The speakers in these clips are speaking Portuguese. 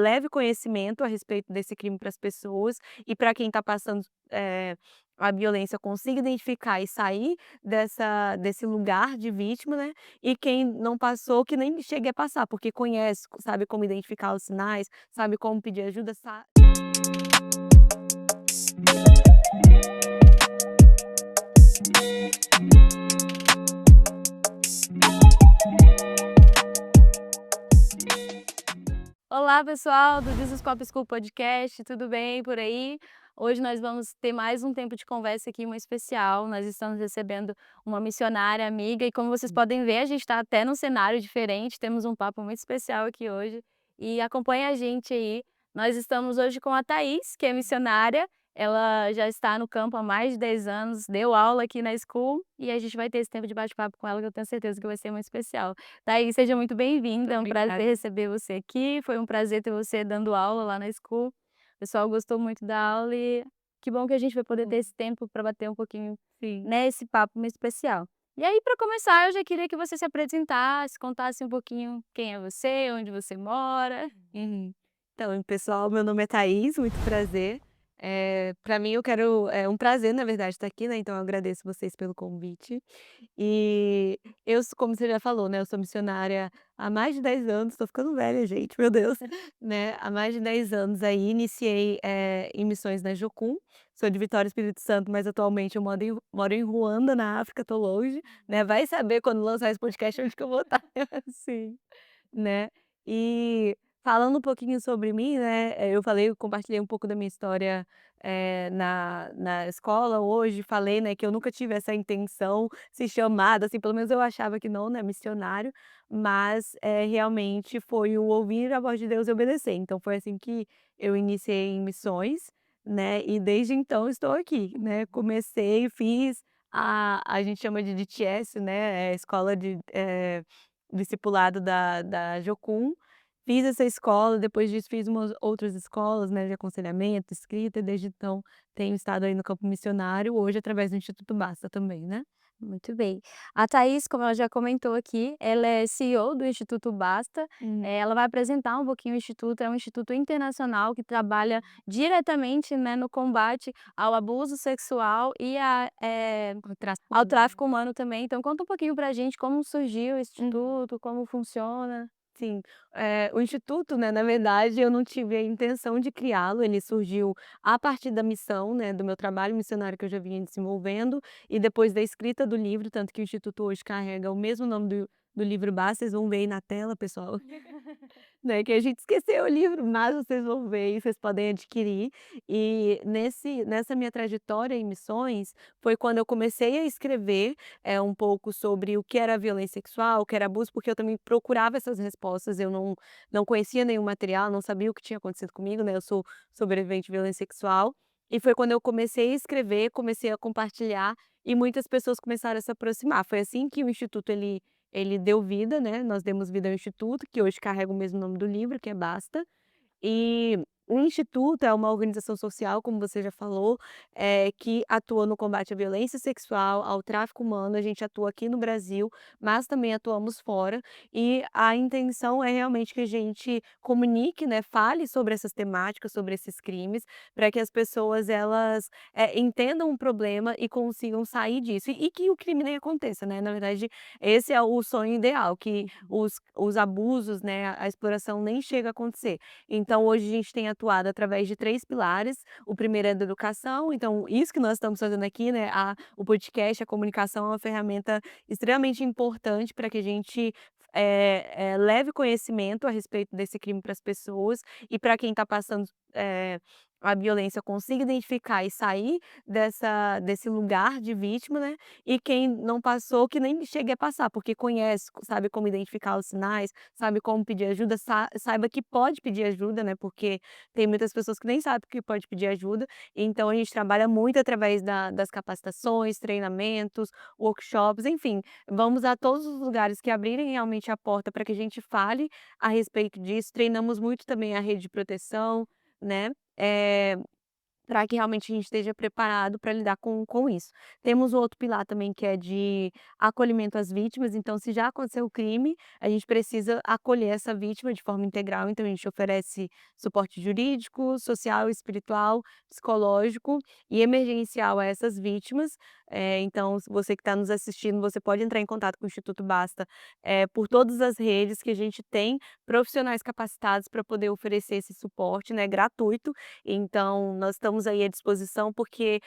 leve conhecimento a respeito desse crime para as pessoas e para quem está passando, a violência consiga identificar e sair desse lugar de vítima, né, e quem não passou que nem chegue a passar, porque conhece, sabe como identificar os sinais, sabe como pedir ajuda, Olá pessoal do Jesus Pop School Podcast, tudo bem por aí? Hoje nós vamos ter mais um tempo de conversa aqui, um especial. Nós estamos recebendo uma missionária amiga e como vocês podem ver, a gente está até num cenário diferente, temos um papo muito especial aqui hoje e acompanha a gente aí. Nós estamos hoje com a Thaís, que é missionária, ela já está no campo há mais de 10 anos, deu aula aqui na School e a gente vai ter esse tempo de bate-papo com ela que eu tenho certeza que vai ser muito especial. Thaís, seja muito bem-vinda, é um prazer Obrigada. receber você aqui, foi um prazer ter você dando aula lá na School. O pessoal gostou muito da aula e que bom que a gente vai poder ter esse tempo para bater um pouquinho, Sim. né, esse papo muito especial. E aí, para começar, eu já queria que você se apresentasse, contasse um pouquinho quem é você, onde você mora. Uhum. Então, pessoal, meu nome é Thaís, muito prazer. Pra mim é um prazer, na verdade, estar aqui, né, então eu agradeço vocês pelo convite. E como você já falou, né, eu sou missionária há mais de 10 anos, tô ficando velha, gente, meu Deus, né, há mais de 10 anos aí, iniciei, em missões na Jocum, sou de Vitória, Espírito Santo, mas atualmente eu moro em Ruanda, na África, tô longe, né, vai saber quando lançar esse podcast onde que eu vou estar. Sim. Né. E falando um pouquinho sobre mim, né, eu compartilhei um pouco da minha história, na escola hoje, falei, né, que eu nunca tive essa intenção, se chamada, assim, pelo menos eu achava que não, né, missionário, mas, realmente foi o ouvir a voz de Deus e obedecer. Então foi assim que eu iniciei em missões, né, e desde então estou aqui, né. Comecei, fiz a gente chama de DTS, né, escola de, discipulado da Jocum, fiz essa escola, depois disso fiz umas outras escolas, né, de aconselhamento, escrita, e desde então tenho estado aí no campo missionário, hoje através do Instituto Basta também, né. Muito bem. A Thaís, como ela já comentou aqui, ela é CEO do Instituto Basta. Uhum. Ela vai apresentar um pouquinho o instituto, é um instituto internacional que trabalha diretamente, né, no combate ao abuso sexual e O traço ao humano. tráfico humano também. Então conta um pouquinho pra gente como surgiu o Uhum. instituto, como funciona. Sim, o instituto, né, na verdade eu não tive a intenção de criá-lo, ele surgiu a partir da missão, né, do meu trabalho missionário que eu já vinha desenvolvendo, e depois da escrita do livro, tanto que o instituto hoje carrega o mesmo nome do livro base, vocês vão ver aí na tela, pessoal. Né, que a gente esqueceu o livro, mas vocês vão ver e vocês podem adquirir. E nessa minha trajetória em missões, foi quando eu comecei a escrever, um pouco sobre o que era violência sexual, o que era abuso, porque eu também procurava essas respostas, eu não conhecia nenhum material, não sabia o que tinha acontecido comigo, né, eu sou sobrevivente de violência sexual, e foi quando eu comecei a escrever, comecei a compartilhar, e muitas pessoas começaram a se aproximar. Foi assim que o instituto ele deu vida, né, nós demos vida ao instituto, que hoje carrega o mesmo nome do livro, que é Basta. E o instituto é uma organização social, como você já falou, que atua no combate à violência sexual, ao tráfico humano. A gente atua aqui no Brasil, mas também atuamos fora. E a intenção é realmente que a gente comunique, né, fale sobre essas temáticas, sobre esses crimes, para que as pessoas elas, entendam o problema e consigam sair disso. E que o crime nem aconteça, né. Na verdade, esse é o sonho ideal, que os abusos, né, a exploração nem chega a acontecer. Então hoje a gente tem atuado através de 3 pilares, o primeiro é da educação, então isso que nós estamos fazendo aqui, né, o podcast, a comunicação é uma ferramenta extremamente importante para que a gente, leve conhecimento a respeito desse crime para as pessoas e para quem está passando, a violência consiga identificar e sair desse lugar de vítima, né, e quem não passou que nem chegue a passar, porque conhece, sabe como identificar os sinais, sabe como pedir ajuda, saiba que pode pedir ajuda, né, porque tem muitas pessoas que nem sabem que pode pedir ajuda, então a gente trabalha muito através das capacitações, treinamentos, workshops, enfim, vamos a todos os lugares que abrirem realmente a porta para que a gente fale a respeito disso, treinamos muito também a rede de proteção, né, para que realmente a gente esteja preparado para lidar com isso. Temos o outro pilar também que é de acolhimento às vítimas, então se já aconteceu o crime, a gente precisa acolher essa vítima de forma integral, então a gente oferece suporte jurídico, social, espiritual, psicológico e emergencial a essas vítimas. Então se você que está nos assistindo, você pode entrar em contato com o Instituto Basta, por todas as redes que a gente tem profissionais capacitados para poder oferecer esse suporte, né, gratuito. Então, nós estamos aí à disposição, porque,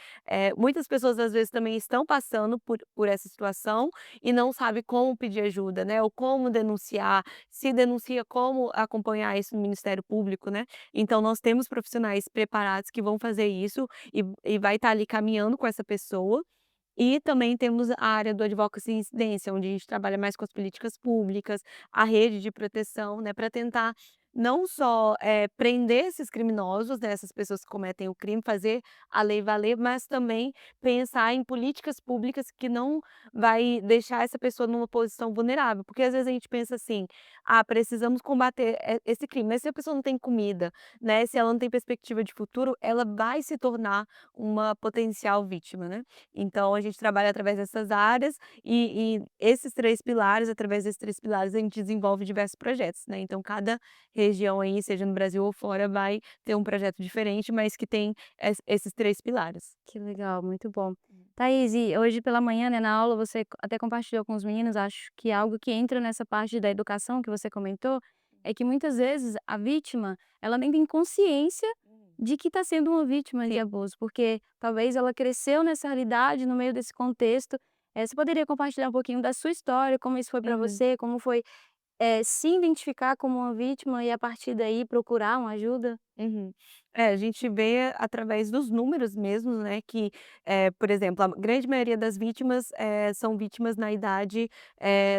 muitas pessoas às vezes também estão passando por essa situação e não sabe como pedir ajuda, né, ou como denunciar, se denuncia, como acompanhar isso no Ministério Público, né. Então nós temos profissionais preparados que vão fazer isso e vai estar ali caminhando com essa pessoa. E também temos a área do advocacy em incidência, onde a gente trabalha mais com as políticas públicas, a rede de proteção, né, para tentar não só, prender esses criminosos, né, essas pessoas que cometem o crime, fazer a lei valer, mas também pensar em políticas públicas que não vai deixar essa pessoa numa posição vulnerável. Porque às vezes a gente pensa assim: "Ah, precisamos combater esse crime", mas se a pessoa não tem comida, né, se ela não tem perspectiva de futuro, ela vai se tornar uma potencial vítima, né. Então a gente trabalha através dessas áreas e esses 3 pilares, através desses 3 pilares, a gente desenvolve diversos projetos, né. Então cada região aí, seja no Brasil ou fora, vai ter um projeto diferente, mas que tem esses 3 pilares. Que legal, muito bom. Thaís, e hoje pela manhã, né, na aula você até compartilhou com os meninos, acho que algo que entra nessa parte da educação que você comentou, é que muitas vezes a vítima, ela nem tem consciência de que está sendo uma vítima de Sim. abuso, porque talvez ela cresceu nessa realidade, no meio desse contexto. Você poderia compartilhar um pouquinho da sua história, como isso foi para Uhum. você, como foi, se identificar como uma vítima e a partir daí procurar uma ajuda? Uhum. A gente vê através dos números mesmo, né, que, por exemplo, a grande maioria das vítimas, são vítimas na idade,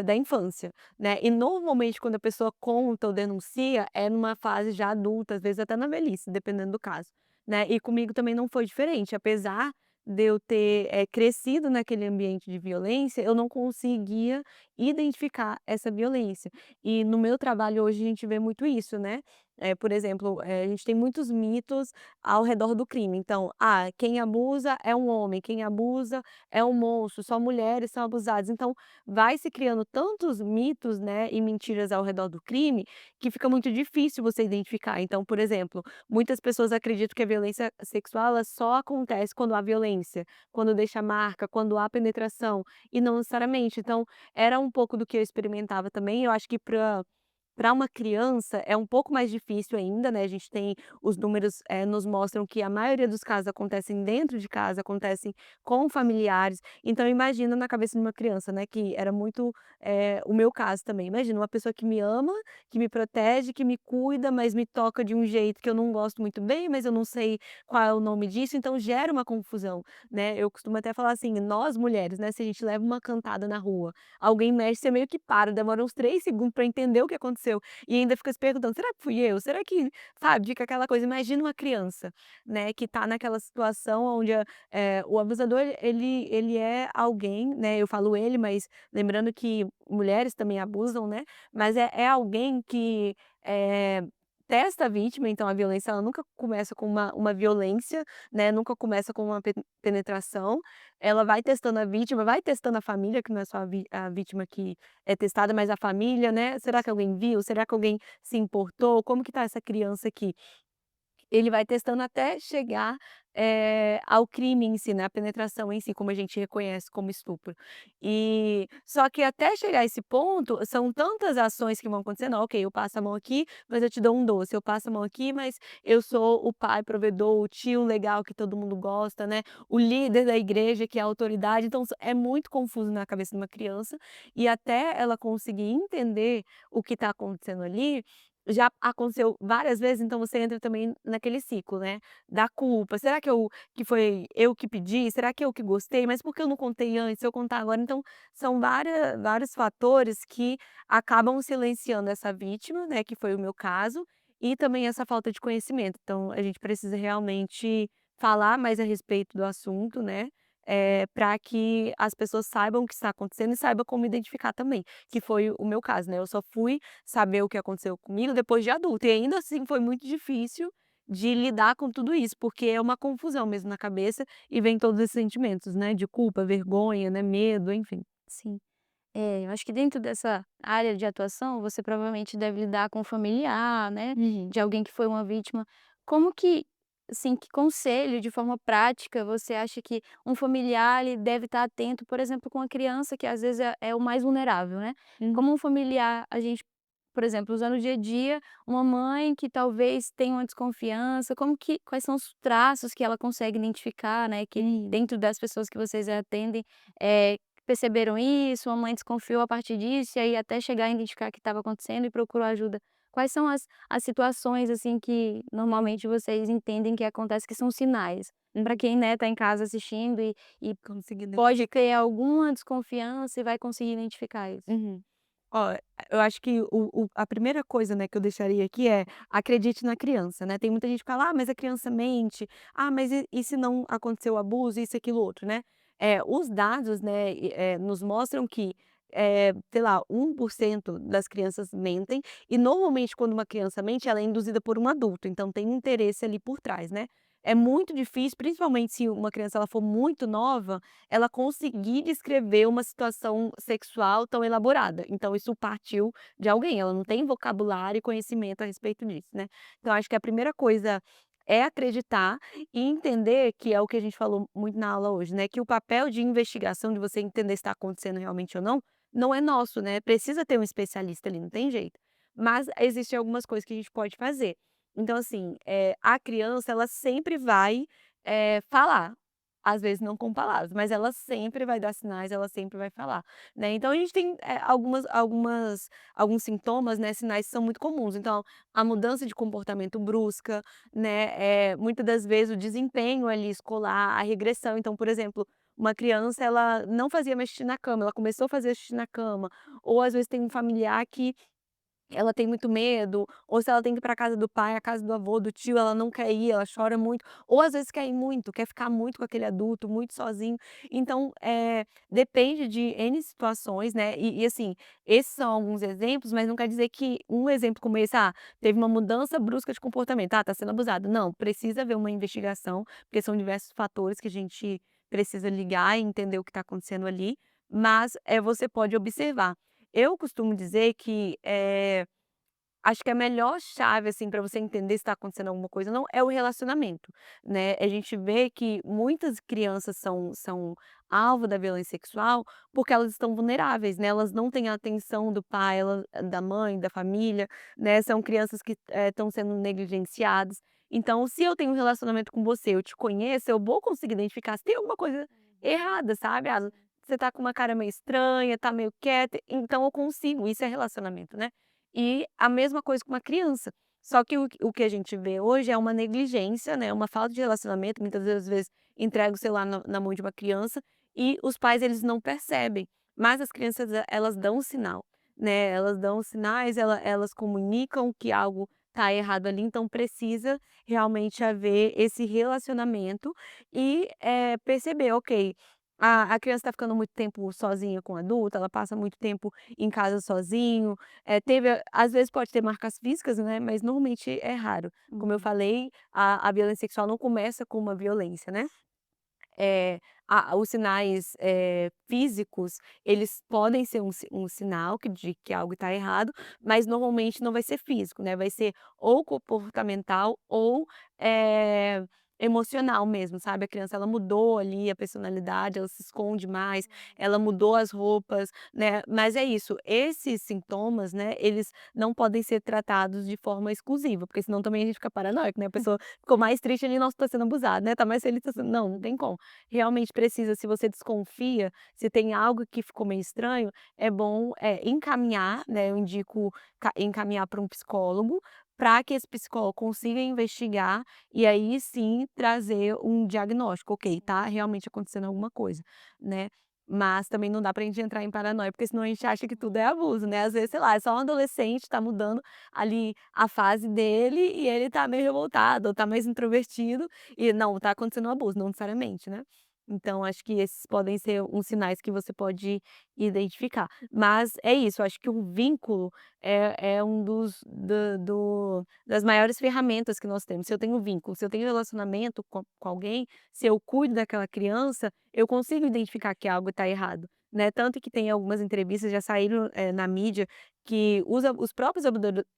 da infância, né, e normalmente quando a pessoa conta ou denuncia, é numa fase já adulta, às vezes até na velhice, dependendo do caso, né. E comigo também não foi diferente, apesar de eu ter, crescido naquele ambiente de violência, eu não conseguia identificar essa violência. E no meu trabalho hoje a gente vê muito isso, né. Por exemplo, a gente tem muitos mitos ao redor do crime. Então, quem abusa é um homem, quem abusa é um monstro, só mulheres são abusadas. Então, vai se criando tantos mitos, né, e mentiras ao redor do crime, que fica muito difícil você identificar. Então, por exemplo, muitas pessoas acreditam que a violência sexual ela só acontece quando há violência, quando deixa marca, quando há penetração, e não necessariamente. Então, era um pouco do que eu experimentava também. Eu acho que para uma criança é um pouco mais difícil ainda, né, a gente tem os números, nos mostram que a maioria dos casos acontecem dentro de casa, acontecem com familiares, então imagina na cabeça de uma criança, né, que era muito, o meu caso também. Imagina uma pessoa que me ama, que me protege, que me cuida, mas me toca de um jeito que eu não gosto muito bem, mas eu não sei qual é o nome disso, então gera uma confusão, né. Eu costumo até falar assim, nós mulheres, né, se a gente leva uma cantada na rua, alguém mexe, você meio que para, demora uns 3 segundos para entender o que aconteceu, e ainda fica se perguntando: "Será que fui eu? Será que", sabe, fica aquela coisa. Imagina uma criança, né, que tá naquela situação onde o abusador ele é alguém, né, eu falo ele, mas lembrando que mulheres também abusam, né, mas é alguém que, testa a vítima, então a violência ela nunca começa com uma violência, né, nunca começa com uma penetração, ela vai testando a vítima, vai testando a família, que não é só a vítima que é testada, mas a família, né, será que alguém viu? Será que alguém se importou? Como que tá essa criança aqui? Ele vai testando até chegar, ao crime em si, né, a penetração em si, como a gente reconhece como estupro. E só que até chegar a esse ponto, são tantas ações que vão acontecendo, ok, eu passo a mão aqui, mas eu te dou um doce, eu passo a mão aqui, mas eu sou o pai provedor, o tio legal que todo mundo gosta, né, o líder da igreja que é a autoridade, então é muito confuso na cabeça de uma criança, e até ela conseguir entender o que está acontecendo ali, já aconteceu várias vezes, então você entra também naquele ciclo, né, da culpa. Será que foi eu que pedi? Será que eu que gostei? Mas por que eu não contei antes? Se eu contar agora então, são vários fatores que acabam silenciando essa vítima, né, que foi o meu caso, e também essa falta de conhecimento. Então a gente precisa realmente falar mais a respeito do assunto, né, pra que as pessoas saibam o que está acontecendo e saibam como identificar também, que foi o meu caso, né, eu só fui saber o que aconteceu comigo depois de adulta, e ainda assim foi muito difícil de lidar com tudo isso, porque é uma confusão mesmo na cabeça e vem todos esses sentimentos, né, de culpa, vergonha, né, medo, enfim. Sim. Eu acho que dentro dessa área de atuação, você provavelmente deve lidar com familiar, né, Uhum. de alguém que foi uma vítima. Como que, assim, que conselho de forma prática você acha que um familiar ele deve estar atento, por exemplo, com a criança que às vezes é o mais vulnerável, né? Uhum. Como um familiar, a gente, por exemplo, usando no dia a dia, uma mãe que talvez tenha uma desconfiança, quais são os traços que ela consegue identificar, né, que Uhum. dentro das pessoas que vocês atendem, eh, perceberam isso, a mãe desconfiou a partir disso, e aí até chegar a identificar o que estava acontecendo e procurou ajuda. Quais são as situações, assim, que normalmente vocês entendem que acontece, que são sinais? Para Uhum. quem, né, tá em casa assistindo e Consegui pode identificar. ter alguma desconfiança e vai conseguir identificar isso. Uhum. Ó, eu acho que a primeira coisa, né, que eu deixaria aqui é: acredite na criança, né. Tem muita gente que fala: "Ah, mas a criança mente. Ah, mas e se não aconteceu o abuso, isso, aquilo, outro", né. Os dados, né, nos mostram que, sei lá, 1% das crianças mentem, e normalmente quando uma criança mente, ela é induzida por um adulto, então tem um interesse ali por trás, né. É muito difícil, principalmente se uma criança ela for muito nova, ela conseguir descrever uma situação sexual tão elaborada. Então isso partiu de alguém, ela não tem vocabulário e conhecimento a respeito disso, né. Então acho que a primeira coisa é acreditar e entender que é o que a gente falou muito na aula hoje, né, que o papel de investigação, de você entender se está acontecendo realmente ou não, não é nosso, né, precisa ter um especialista ali, não tem jeito. Mas existem algumas coisas que a gente pode fazer. Então assim, a criança ela sempre vai, falar. Às vezes não com palavras, mas ela sempre vai dar sinais, ela sempre vai falar, né. Então a gente tem, alguns sintomas, né, sinais que são muito comuns, então, a mudança de comportamento brusca, né, muitas das vezes o desempenho ali escolar, a regressão, então, por exemplo, uma criança ela não fazia mais xixi na cama, ela começou a fazer xixi na cama, ou às vezes tem um familiar que ela tem muito medo, ou se ela tem que ir pra casa do pai, a casa do avô, do tio, ela não quer ir, ela chora muito, ou às vezes quer ir muito, quer ficar muito com aquele adulto, muito sozinho. Então, depende de N situações, né, e assim, esses são alguns exemplos, mas não quer dizer que um exemplo como esse, teve uma mudança brusca de comportamento, tá sendo abusado. Não, precisa haver uma investigação, porque são diversos fatores que a gente precisa ligar e entender o que está acontecendo ali, mas, você pode observar. Eu costumo dizer que, acho que a melhor chave, assim, para você entender se está acontecendo alguma coisa ou não, é o relacionamento, né. A gente vê que muitas crianças são alvo da violência sexual, porque elas estão vulneráveis, né, elas não têm a atenção do pai, da mãe, da família, né, são crianças que, estão sendo negligenciadas. Então, se eu tenho um relacionamento com você, eu te conheço, eu vou conseguir identificar se tem alguma coisa errada, sabe. "Ah, você tá com uma cara meio estranha, tá meio quieta", então eu consigo, isso é relacionamento, né. E a mesma coisa com uma criança. Só que o que a gente vê hoje é uma negligência, né, uma falta de relacionamento, muitas das vezes entrega o celular na mão de uma criança e os pais eles não percebem, mas as crianças elas dão um sinal, né, elas dão sinais, elas comunicam que algo está errado ali, então precisa realmente haver esse relacionamento e, perceber: "Ok, a criança está ficando muito tempo sozinha com o adulto, ela passa muito tempo em casa sozinho", às vezes pode ter marcas físicas, né, mas normalmente é raro. Como eu Uhum. falei, a violência sexual não começa com uma violência, né. Os sinais, físicos, eles podem ser um sinal de que algo está errado, mas normalmente não vai ser físico, né, vai ser ou comportamental ou, eh, emocional mesmo, sabe. A criança ela mudou ali a personalidade, ela se esconde mais, ela mudou as roupas, né, mas é isso, esses sintomas, né, eles não podem ser tratados de forma exclusiva, porque senão também a gente fica paranoico, né, a pessoa ficou mais triste ali, "Nossa, tô sendo abusada", né, tá mais feliz, tá sendo não, não tem como. Realmente precisa, se você desconfia, se tem algo que ficou meio estranho, é bom, encaminhar, né, eu indico encaminhar para um psicólogo, para que esse psicólogo consiga investigar e aí sim trazer um diagnóstico, ok, tá realmente acontecendo alguma coisa, né. Mas também não dá pra gente entrar em paranoia, porque senão a gente acha que tudo é abuso, né, às vezes, sei lá, é só um adolescente, tá mudando ali a fase dele e ele tá meio revoltado ou tá mais introvertido e não, tá acontecendo um abuso, não necessariamente, né. Então acho que esses podem ser uns sinais que você pode identificar. Mas é isso, eu acho que o vínculo é um dos das maiores ferramentas que nós temos. Se eu tenho vínculo, se eu tenho relacionamento com alguém, se eu cuido daquela criança, eu consigo identificar que algo está errado, né. Tanto que tem algumas entrevistas, já saíram, na mídia, que os próprios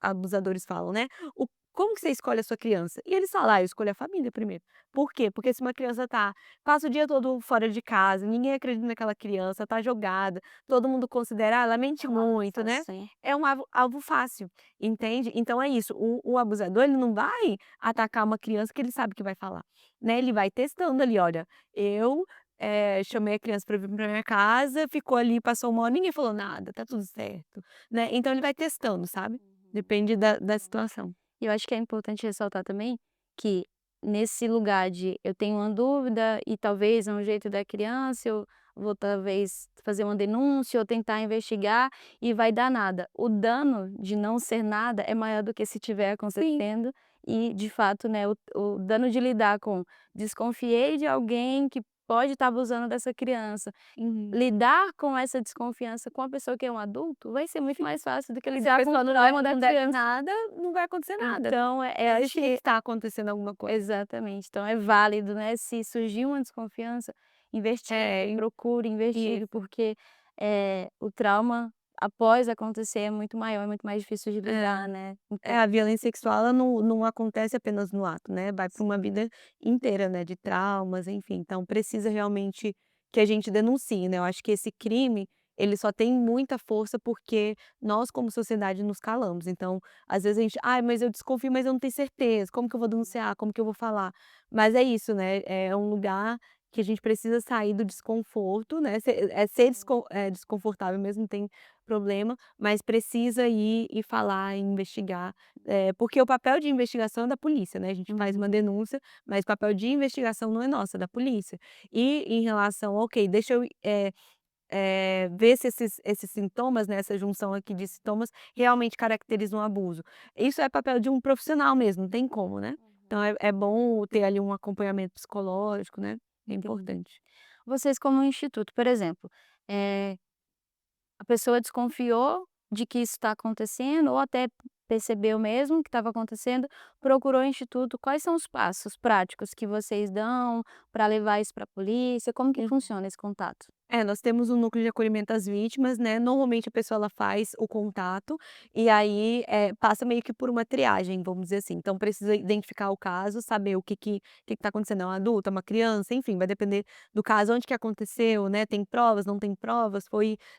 abusadores falam, né: "O como que você escolhe a sua criança?" E eles falam: "Ah, eu escolho a família primeiro". Por quê? Porque se uma criança passa o dia todo fora de casa, ninguém acredita naquela criança, tá jogada, todo mundo considera: "Ah, ela mente muito", né, Sim. é um alvo fácil, entende? Então é isso, o abusador ele não vai atacar uma criança que ele sabe que vai falar, né, ele vai testando ali: "Olha, eu, chamei a criança pra vir pra minha casa, ficou ali, passou 1 hora, ninguém falou nada, tá tudo certo", né, então ele vai testando, sabe, Uhum. depende da situação. E eu acho que é importante ressaltar também que nesse lugar de eu tenho uma dúvida e talvez é um jeito da criança, eu vou talvez fazer uma denúncia ou tentar investigar e vai dar nada. O dano de não ser nada é maior do que se tiver Sim. acontecendo e de fato, né, o dano de lidar com desconfiei de alguém que pode estar abusando dessa criança. Uhum. Lidar com essa desconfiança com a pessoa que é um adulto vai ser muito Sim. mais fácil do que Se a lidar com o pessoa trauma da não deve criança. nada, não vai acontecer nada. Então acho Existe que que está acontecendo alguma coisa. exatamente, então é válido, né, se surgir uma desconfiança, investigue, É, procure, investigue, isso. porque, o trauma após acontecer é muito maior, é muito mais difícil de É. lidar, né, É, então a violência sexual ela não acontece apenas no ato, né, vai para uma sim. vida inteira, né, de traumas, enfim, então precisa realmente que a gente denuncie, né, eu acho que esse crime, ele só tem muita força porque nós como sociedade nos calamos, então, às vezes a gente: "Ai, mas eu desconfio, mas eu não tenho certeza, como que eu vou denunciar, como que eu vou falar?". Mas é isso, né, é um lugar que a gente precisa sair do desconforto, né, ser desconfortável mesmo, não tem problema, mas precisa ir e falar e investigar, porque o papel de investigação é da polícia, né, a gente faz Uhum. uma denúncia, mas o papel de investigação não é nosso, é da polícia. E em relação ok, deixa eu, ver se esses sintomas, né, essa junção aqui de sintomas realmente caracterizam um abuso. Isso é papel de um profissional mesmo, não tem como, né. Então é bom ter ali um acompanhamento psicológico, né, é Entendi. importante. Vocês como instituto, por exemplo, eh a pessoa desconfiou de que isso está acontecendo ou até percebeu mesmo que estava acontecendo, procurou o instituto. Quais são os passos práticos que vocês dão para levar isso para a polícia? Como que funciona esse contato? É, nós temos um núcleo de acolhimento às vítimas, né, normalmente a pessoa ela faz o contato, e aí, passa meio que por uma triagem, vamos dizer assim, então precisa identificar o caso, saber o que tá acontecendo, é um adulto, é uma criança, enfim, vai depender do caso, onde que aconteceu, né, tem provas, não tem provas,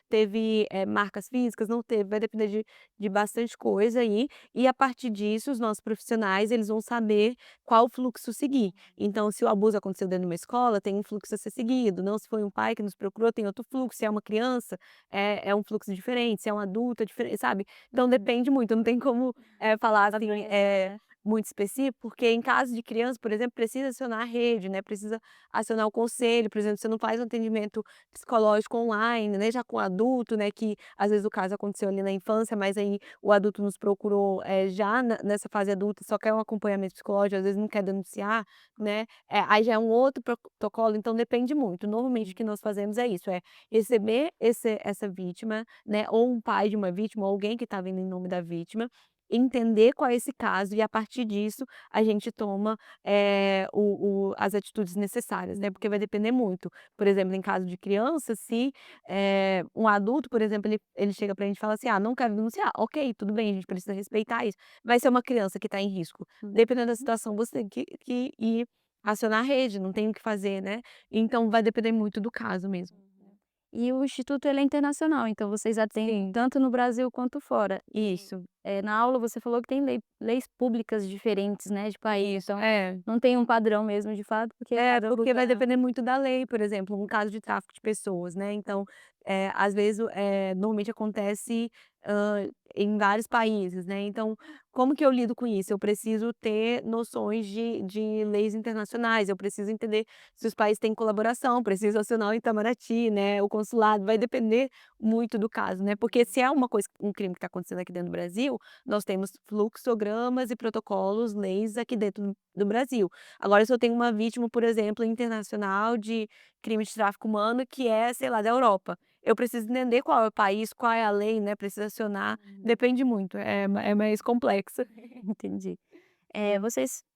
teve, marcas físicas, não teve, vai depender de bastante coisa aí, e a partir disso os nossos profissionais eles vão saber qual fluxo seguir. Então se o abuso aconteceu dentro de uma escola, tem um fluxo a ser seguido, não se foi um pai que nos procurou, tem outro fluxo, se é uma criança, é um fluxo diferente, se é um adulto é diferente, sabe. Então depende muito, não tem como, falar assim, Padronizar, né? muito específico, porque em caso de criança, por exemplo, precisa acionar a rede, né, precisa acionar o conselho, por exemplo, você não faz um atendimento psicológico online, né, já com adulto, né, que às vezes o caso aconteceu ali na infância, mas aí o adulto nos procurou, já nessa fase adulta, só quer um acompanhamento psicológico, às vezes não quer denunciar, né, aí já é um outro protocolo, então depende muito. Normalmente o que nós fazemos é isso, é receber essa vítima, né, ou um pai de uma vítima, ou alguém que está vindo em nome da vítima, entender qual é esse caso e a partir disso a gente toma, as atitudes necessárias, né, porque vai depender muito. Por exemplo, em caso de criança, se, um adulto, por exemplo, ele chega pra gente e fala assim: "Ah, não quero denunciar", ok, tudo bem, a gente precisa respeitar isso. Vai ser uma criança que está em risco, Hum. dependendo da situação você tem que ir acionar a rede, não tem o que fazer, né. Então vai depender muito do caso mesmo. Uhum. E o instituto ele é internacional, então vocês atendem Sim, tanto no Brasil quanto fora. E, isso, na aula você falou que tem leis públicas diferentes, né, de país, isso. então É. não tem um padrão mesmo de fato, porque É, cada porque vai lugar depender muito da lei, por exemplo, um caso de tráfico de pessoas, né, então, às vezes, normalmente acontece, em vários países, né, então como que eu lido com isso? Eu preciso ter noções de leis internacionais, eu preciso entender se os países têm colaboração, preciso acionar o Itamaraty, né, o consulado, vai depender muito do caso, né, porque se é uma coisa um crime que está acontecendo aqui dentro do Brasil, nós temos fluxogramas e protocolos, leis aqui dentro do Brasil. Agora se eu tenho uma vítima, por exemplo, internacional de crime de tráfico humano que é, sei lá, da Europa, eu preciso entender qual é o país, qual é a lei, né, preciso acionar, depende muito, é mais complexo. Entendi.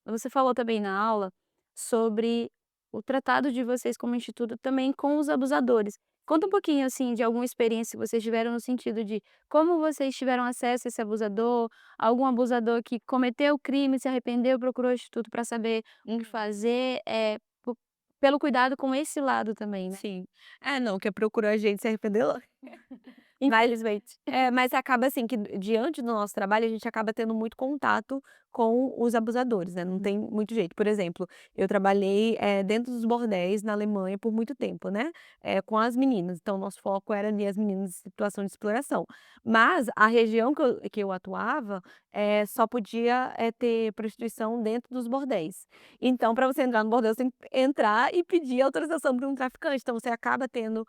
Você falou também na aula sobre o tratado de vocês como instituto também com os abusadores. Conta um Sim. pouquinho, assim, de alguma experiência que vocês tiveram no sentido de como vocês tiveram acesso a esse abusador, algum abusador que cometeu o crime, se arrependeu, procurou o instituto para saber o que Uhum. fazer, pelo cuidado com esse lado também, né. Sim. É, não, quem procurou a gente se arrependeu. Mas Infelizmente. mas acaba assim que diante do nosso trabalho, a gente acaba tendo muito contato com os abusadores, né, não tem muito jeito. Por exemplo, eu trabalhei, dentro dos bordéis na Alemanha por muito tempo, né, com as meninas, então nosso foco era ali as meninas em situação de exploração. Mas a região que eu atuava, só podia, ter prostituição dentro dos bordéis. Então para você entrar no bordel, você tem que entrar e pedir autorização para um traficante, então você acaba tendo,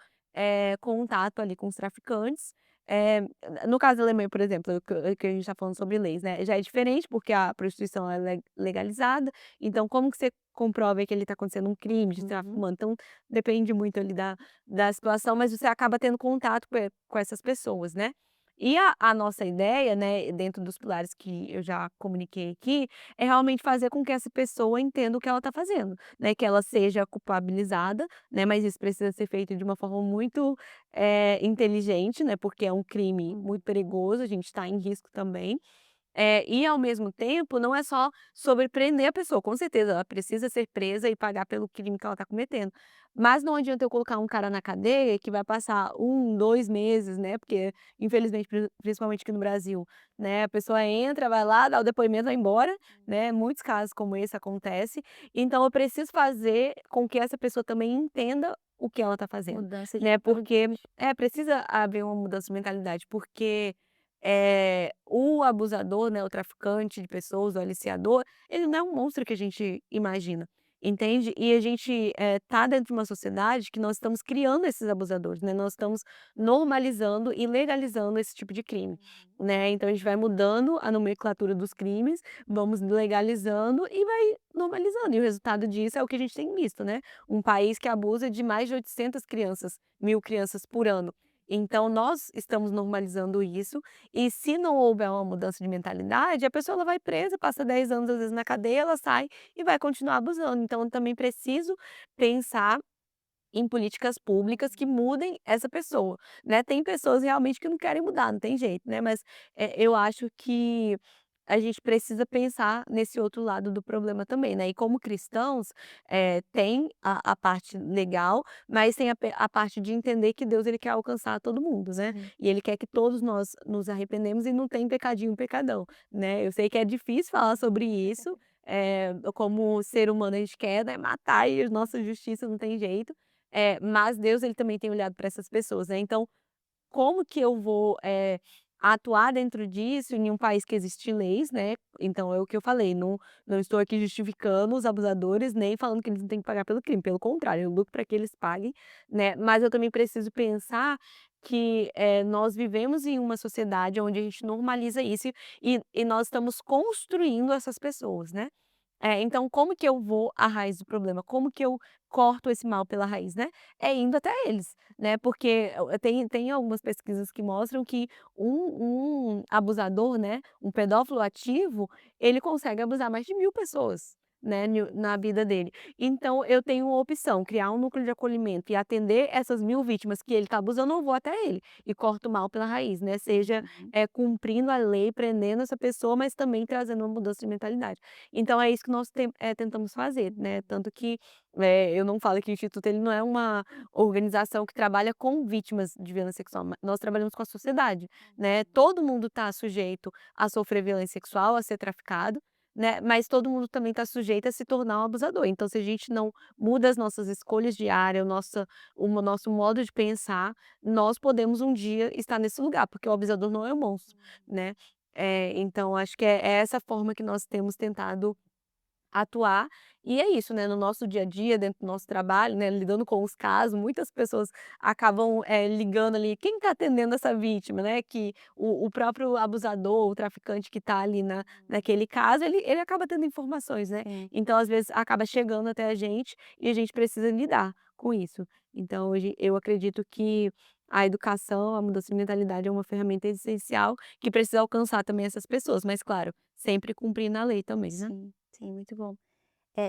contato ali com os traficantes. Eh, no caso da Alemanha, por exemplo, que a gente está falando sobre leis, né, já é diferente, porque a prostituição é legalizada, então como que você comprova que ele está acontecendo um crime de tráfico Uhum. humano? Então, depende muito ali da situação, mas você acaba tendo contato com essas pessoas, né. E a nossa ideia, né, dentro dos pilares que eu já comuniquei aqui, é realmente fazer com que essa pessoa entenda o que ela está fazendo, né, que ela seja culpabilizada, né, mas isso precisa ser feito de uma forma muito, inteligente, né, porque é um crime Uhum. muito perigoso, a gente está em risco também. E ao mesmo tempo, não é só sobre prender a pessoa, com certeza ela precisa ser presa e pagar pelo crime que ela está cometendo. Mas não adianta eu colocar um cara na cadeia que vai passar 1, 2 meses, né, porque infelizmente, principalmente aqui no Brasil, né, a pessoa entra, vai lá, dá o depoimento, vai embora, né, muitos casos como esse acontece, então eu preciso fazer com que essa pessoa também entenda o que ela está fazendo, Mudança de né, porque mentalidade. precisa haver uma mudança de mentalidade, porque o abusador, né, o traficante de pessoas, o aliciador, ele não é um monstro que a gente imagina, entende? E a gente, tá dentro de uma sociedade que nós estamos criando esses abusadores, né, nós estamos normalizando e legalizando esse tipo de crime, né, então a gente vai mudando a nomenclatura dos crimes, vamos legalizando e vai normalizando, e o resultado disso é o que a gente tem visto, né, um país que abusa de mais de 800 crianças, 1000 crianças por ano. Então nós estamos normalizando isso e se não houver uma mudança de mentalidade, a pessoa ela vai presa, passa 10 anos às vezes na cadeia, ela sai e vai continuar abusando. Então eu também preciso pensar em políticas públicas que mudem essa pessoa, né. Tem pessoas realmente que não querem mudar, não tem jeito, né, mas, eu acho que a gente precisa pensar nesse outro lado do problema também, né. E como cristãos, tem a parte legal, mas tem a parte de entender que Deus ele quer alcançar todo mundo, né. Sim. E ele quer que todos nós nos arrependemos e não tem pecadinho, pecadão, né. Eu sei que é difícil falar sobre isso, como ser humano a gente quer, né, matar e nossa justiça não tem jeito, mas Deus ele também tem olhado para essas pessoas, né, então como que eu vou, atuar dentro disso em um país que existe leis, né, então é o que eu falei, não estou aqui justificando os abusadores, nem falando que eles não têm que pagar pelo crime, pelo contrário, eu luto para que eles paguem, né, mas eu também preciso pensar que, nós vivemos em uma sociedade onde a gente normaliza isso e nós estamos construindo essas pessoas, né. Então como que eu vou à raiz do problema? Como que eu corto esse mal pela raiz, né? É indo até eles, né, porque tem algumas pesquisas que mostram que um abusador, né, um pedófilo ativo, ele consegue abusar mais de 1000 pessoas, né, na vida dele. Então eu tenho uma opção, criar um núcleo de acolhimento e atender essas 1000 vítimas que ele está abusando, eu vou até ele e corto o mal pela raiz, né, seja, Uhum. cumprindo a lei, prendendo essa pessoa, mas também trazendo uma mudança de mentalidade. Então é isso que nós tentamos fazer, né, tanto que, eu não falo que o instituto ele não é uma organização que trabalha com vítimas de violência sexual, nós trabalhamos com a sociedade, né, todo mundo está sujeito a sofrer violência sexual, a ser traficado, né, mas todo mundo também está sujeito a se tornar um abusador. Então se a gente não muda as nossas escolhas diárias, o nosso modo de pensar, nós podemos um dia estar nesse lugar, porque o abusador não é um monstro, né. Então acho que é essa forma que nós temos tentado atuar, e é isso, né, no nosso dia a dia, dentro do nosso trabalho, né, lidando com os casos, muitas pessoas acabam, ligando ali, quem está atendendo essa vítima, né, que o próprio abusador, o traficante que está ali naquele caso, ele acaba tendo informações, né, Sim, então às vezes acaba chegando até a gente, e a gente precisa lidar com isso. Então hoje eu acredito que a educação, a mudança de mentalidade é uma ferramenta essencial, que precisa alcançar também essas pessoas, mas claro, sempre cumprindo a lei também, né. sim, sim, muito bom.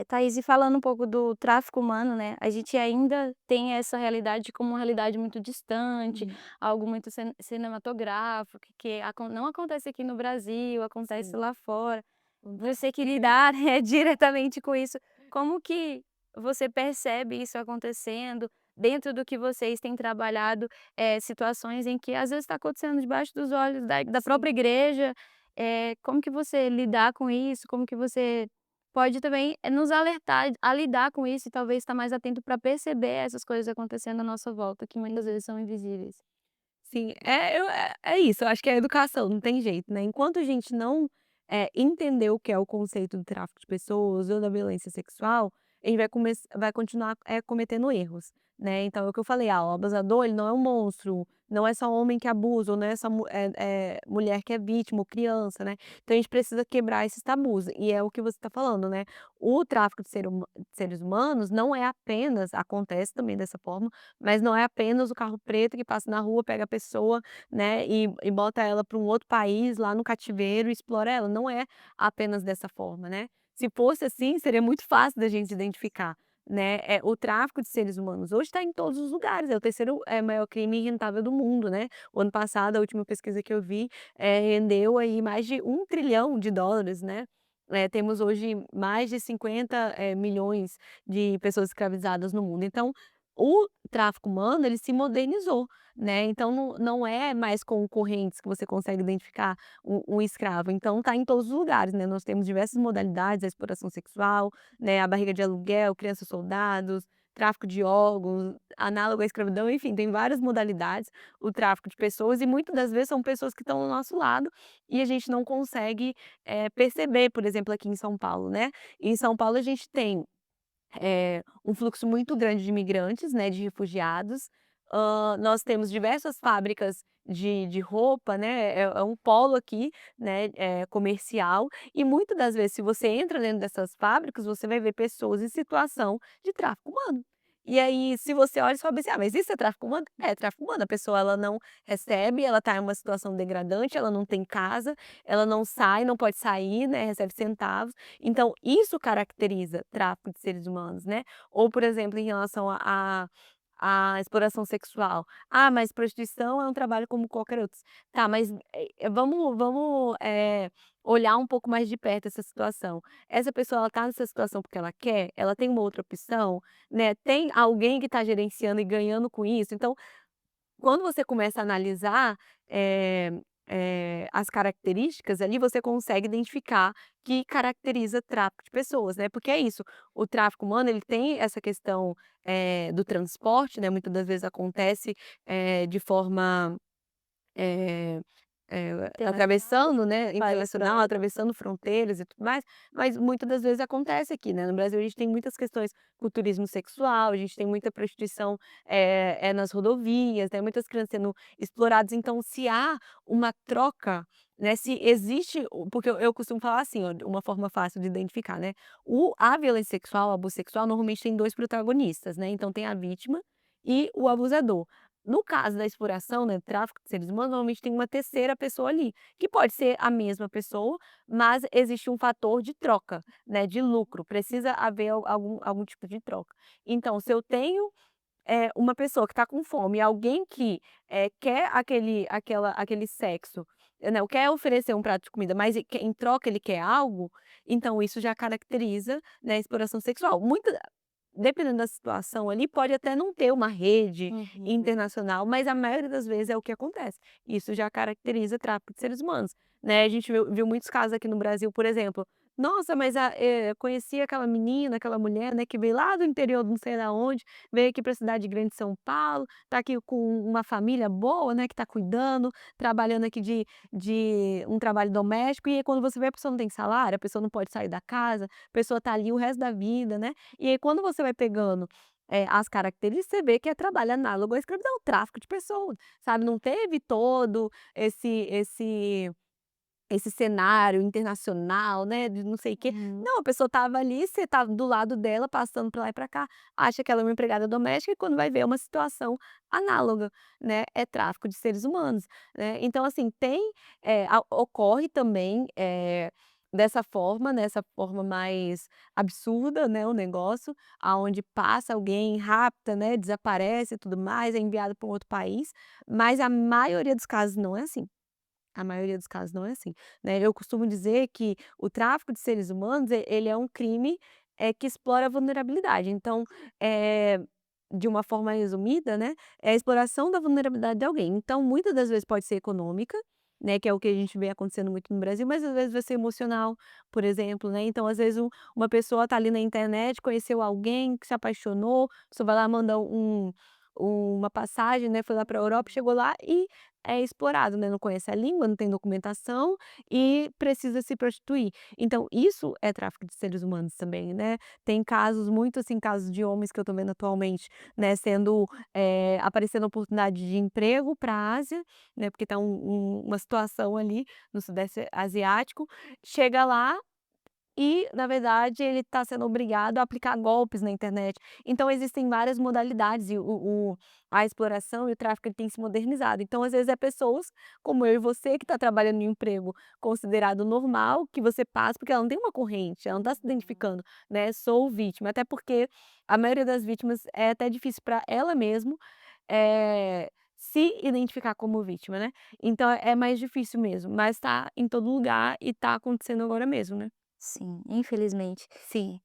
Thaís, e falando um pouco do tráfico humano, né, a gente ainda tem essa realidade como uma realidade muito distante, Uhum. algo muito cinematográfico, que não acontece aqui no Brasil, acontece Sim. lá fora. Hum. Você que lidar, né, diretamente com isso, como que você percebe isso acontecendo, dentro do que vocês têm trabalhado, situações em que às vezes está acontecendo debaixo dos olhos da própria Sim. igreja, como que você lidar com isso? Como que você pode também, nos alertar a lidar com isso e talvez estar mais atento para perceber essas coisas acontecendo à nossa volta, que muitas vezes são invisíveis? Sim, é isso, eu acho que é educação, não tem jeito, né, enquanto a gente não, entender o que é o conceito do tráfico de pessoas ou da violência sexual, a gente vai continuar, cometendo erros, né, então é o que eu falei, o abusador ele não é um monstro, não é só homem que abusa ou não é só mulher que é vítima ou criança, né, então a gente precisa quebrar esses tabus, e é o que você está falando, né, o tráfico de seres humanos não é apenas acontece também dessa forma, mas não é apenas o carro preto que passa na rua, pega a pessoa, né, e bota ela para um outro país, lá no cativeiro e explora ela, não é apenas dessa forma, né. Se fosse assim, seria muito fácil da gente identificar, né. O tráfico de seres humanos hoje está em todos os lugares, é o terceiro, maior crime rentável do mundo, né. O ano passado, a última pesquisa que eu vi, rendeu aí mais de US$ 1 trilhão, né. Temos hoje mais de 50, milhões de pessoas escravizadas no mundo, então o tráfico humano, ele se modernizou, né, então não é mais com correntes que você consegue identificar um escravo, então tá em todos os lugares, né, nós temos diversas modalidades, a exploração sexual, né, a barriga de aluguel, crianças soldados, tráfico de órgãos, análogo à escravidão, enfim, tem várias modalidades, o tráfico de pessoas e muitas das vezes são pessoas que estão ao nosso lado e a gente não consegue, perceber, por exemplo, aqui em São Paulo, né. Em São Paulo a gente tem um fluxo muito grande de imigrantes, né, de refugiados. Nós temos diversas fábricas de roupa, né, é um polo aqui, né, comercial, e muitas das vezes se você entra dentro dessas fábricas, você vai ver pessoas em situação de tráfico humano. E aí, se você olha, você fala assim: "Ah, mas isso é tráfico humano?" É tráfico humano, a pessoa ela não recebe, ela está em uma situação degradante, ela não tem casa, ela não sai, não pode sair, né, recebe centavos. Então isso caracteriza tráfico de seres humanos, né. Ou, por exemplo, em relação à exploração sexual. "Ah, mas prostituição é um trabalho como qualquer outro". Tá, mas, vamos, olhar um pouco mais de perto essa situação. Essa pessoa ela tá nessa situação porque ela quer? Ela tem uma outra opção? Né, tem alguém que está gerenciando e ganhando com isso? Então quando você começa a analisar, eh as características ali, você consegue identificar que caracteriza tráfico de pessoas, né, porque é isso, o tráfico humano ele tem essa questão, do transporte, né, muitas das vezes acontece, de forma eh Internacional, atravessando, né, país para internacional, outro. atravessando fronteiras e tudo mais, mas muitas das vezes acontece aqui, né, no Brasil a gente tem muitas questões com o turismo sexual, a gente tem muita prostituição, nas rodovias, né, muitas crianças sendo exploradas, então se há uma troca, né, se existe porque eu costumo falar assim, ó, uma forma fácil de identificar, né, a violência sexual, o abuso sexual normalmente tem 2 protagonistas, né, então tem a vítima e o abusador. No caso da exploração, né, tráfico de seres humanos, normalmente tem uma terceira pessoa ali, que pode ser a mesma pessoa, mas existe um fator de troca, né, de lucro, precisa haver algum tipo de troca. Então, se eu tenho, uma pessoa que está com fome e alguém que, quer aquele sexo, né, quer oferecer um prato de comida, mas em troca ele quer algo, então isso já caracteriza, né, a exploração sexual. Dependendo da situação ali, pode até não ter uma rede Uhum. internacional, mas a maioria das vezes é o que acontece. Isso já caracteriza tráfico de seres humanos, né. A gente viu muitos casos aqui no Brasil, por exemplo, Nossa, mas conheci aquela menina, aquela mulher, né, que veio lá do interior não sei da onde, veio aqui para a cidade grande de São Paulo, tá aqui com uma família boa, né, que tá cuidando, trabalhando aqui de um trabalho doméstico, e aí quando você vê a pessoa não tem salário, a pessoa não pode sair da casa, a pessoa tá ali o resto da vida, né, e aí quando você vai pegando, as características, você vê que é trabalho análogo à escravidão, tráfico de pessoas, sabe, não teve todo esse cenário internacional, né, de não sei o quê. Uhum. Não, a pessoa estava ali, você estava do lado dela, passando pra lá e pra cá, acha que ela é uma empregada doméstica e quando vai ver é uma situação análoga, né, é tráfico de seres humanos, né. Então assim, tem, ocorre também, dessa forma, né, essa forma mais absurda, né, o negócio, aonde passa alguém, rapta, né, desaparece e tudo mais, é enviado para um outro país, mas a maioria dos casos não é assim. A maioria dos casos não é assim, né. Eu costumo dizer que o tráfico de seres humanos, ele é um crime, que explora a vulnerabilidade. Então, eh, de uma forma resumida, né, é a exploração da vulnerabilidade de alguém. Então, muitas das vezes pode ser econômica, né, que é o que a gente vê acontecendo muito no Brasil, mas às vezes vai ser emocional, por exemplo, né. Então, às vezes, uma pessoa está ali na internet, conheceu alguém que se apaixonou, a pessoa vai lá, manda uma passagem, né, foi lá para a Europa, chegou lá e é explorado, né, não conhece a língua, não tem documentação e precisa se prostituir. Então isso é tráfico de seres humanos também, né. Tem casos, muito assim, casos de homens que eu tô vendo atualmente, né, sendo, aparecendo oportunidade de emprego pra Ásia, né, porque tá uma situação ali no sudeste asiático, chega lá e, na verdade, ele está sendo obrigado a aplicar golpes na internet. Então existem várias modalidades e a exploração e o tráfico ele tem se modernizado. Então, às vezes, é pessoas como eu e você que está trabalhando em um emprego considerado normal, que você passa porque ela não tem uma corrente, ela não está se Uhum. identificando, né, sou vítima. Até porque a maioria das vítimas é até difícil para ela mesmo, se identificar como vítima, né. Então é mais difícil mesmo, mas está em todo lugar e está acontecendo agora mesmo, né. Sim, infelizmente. Sim.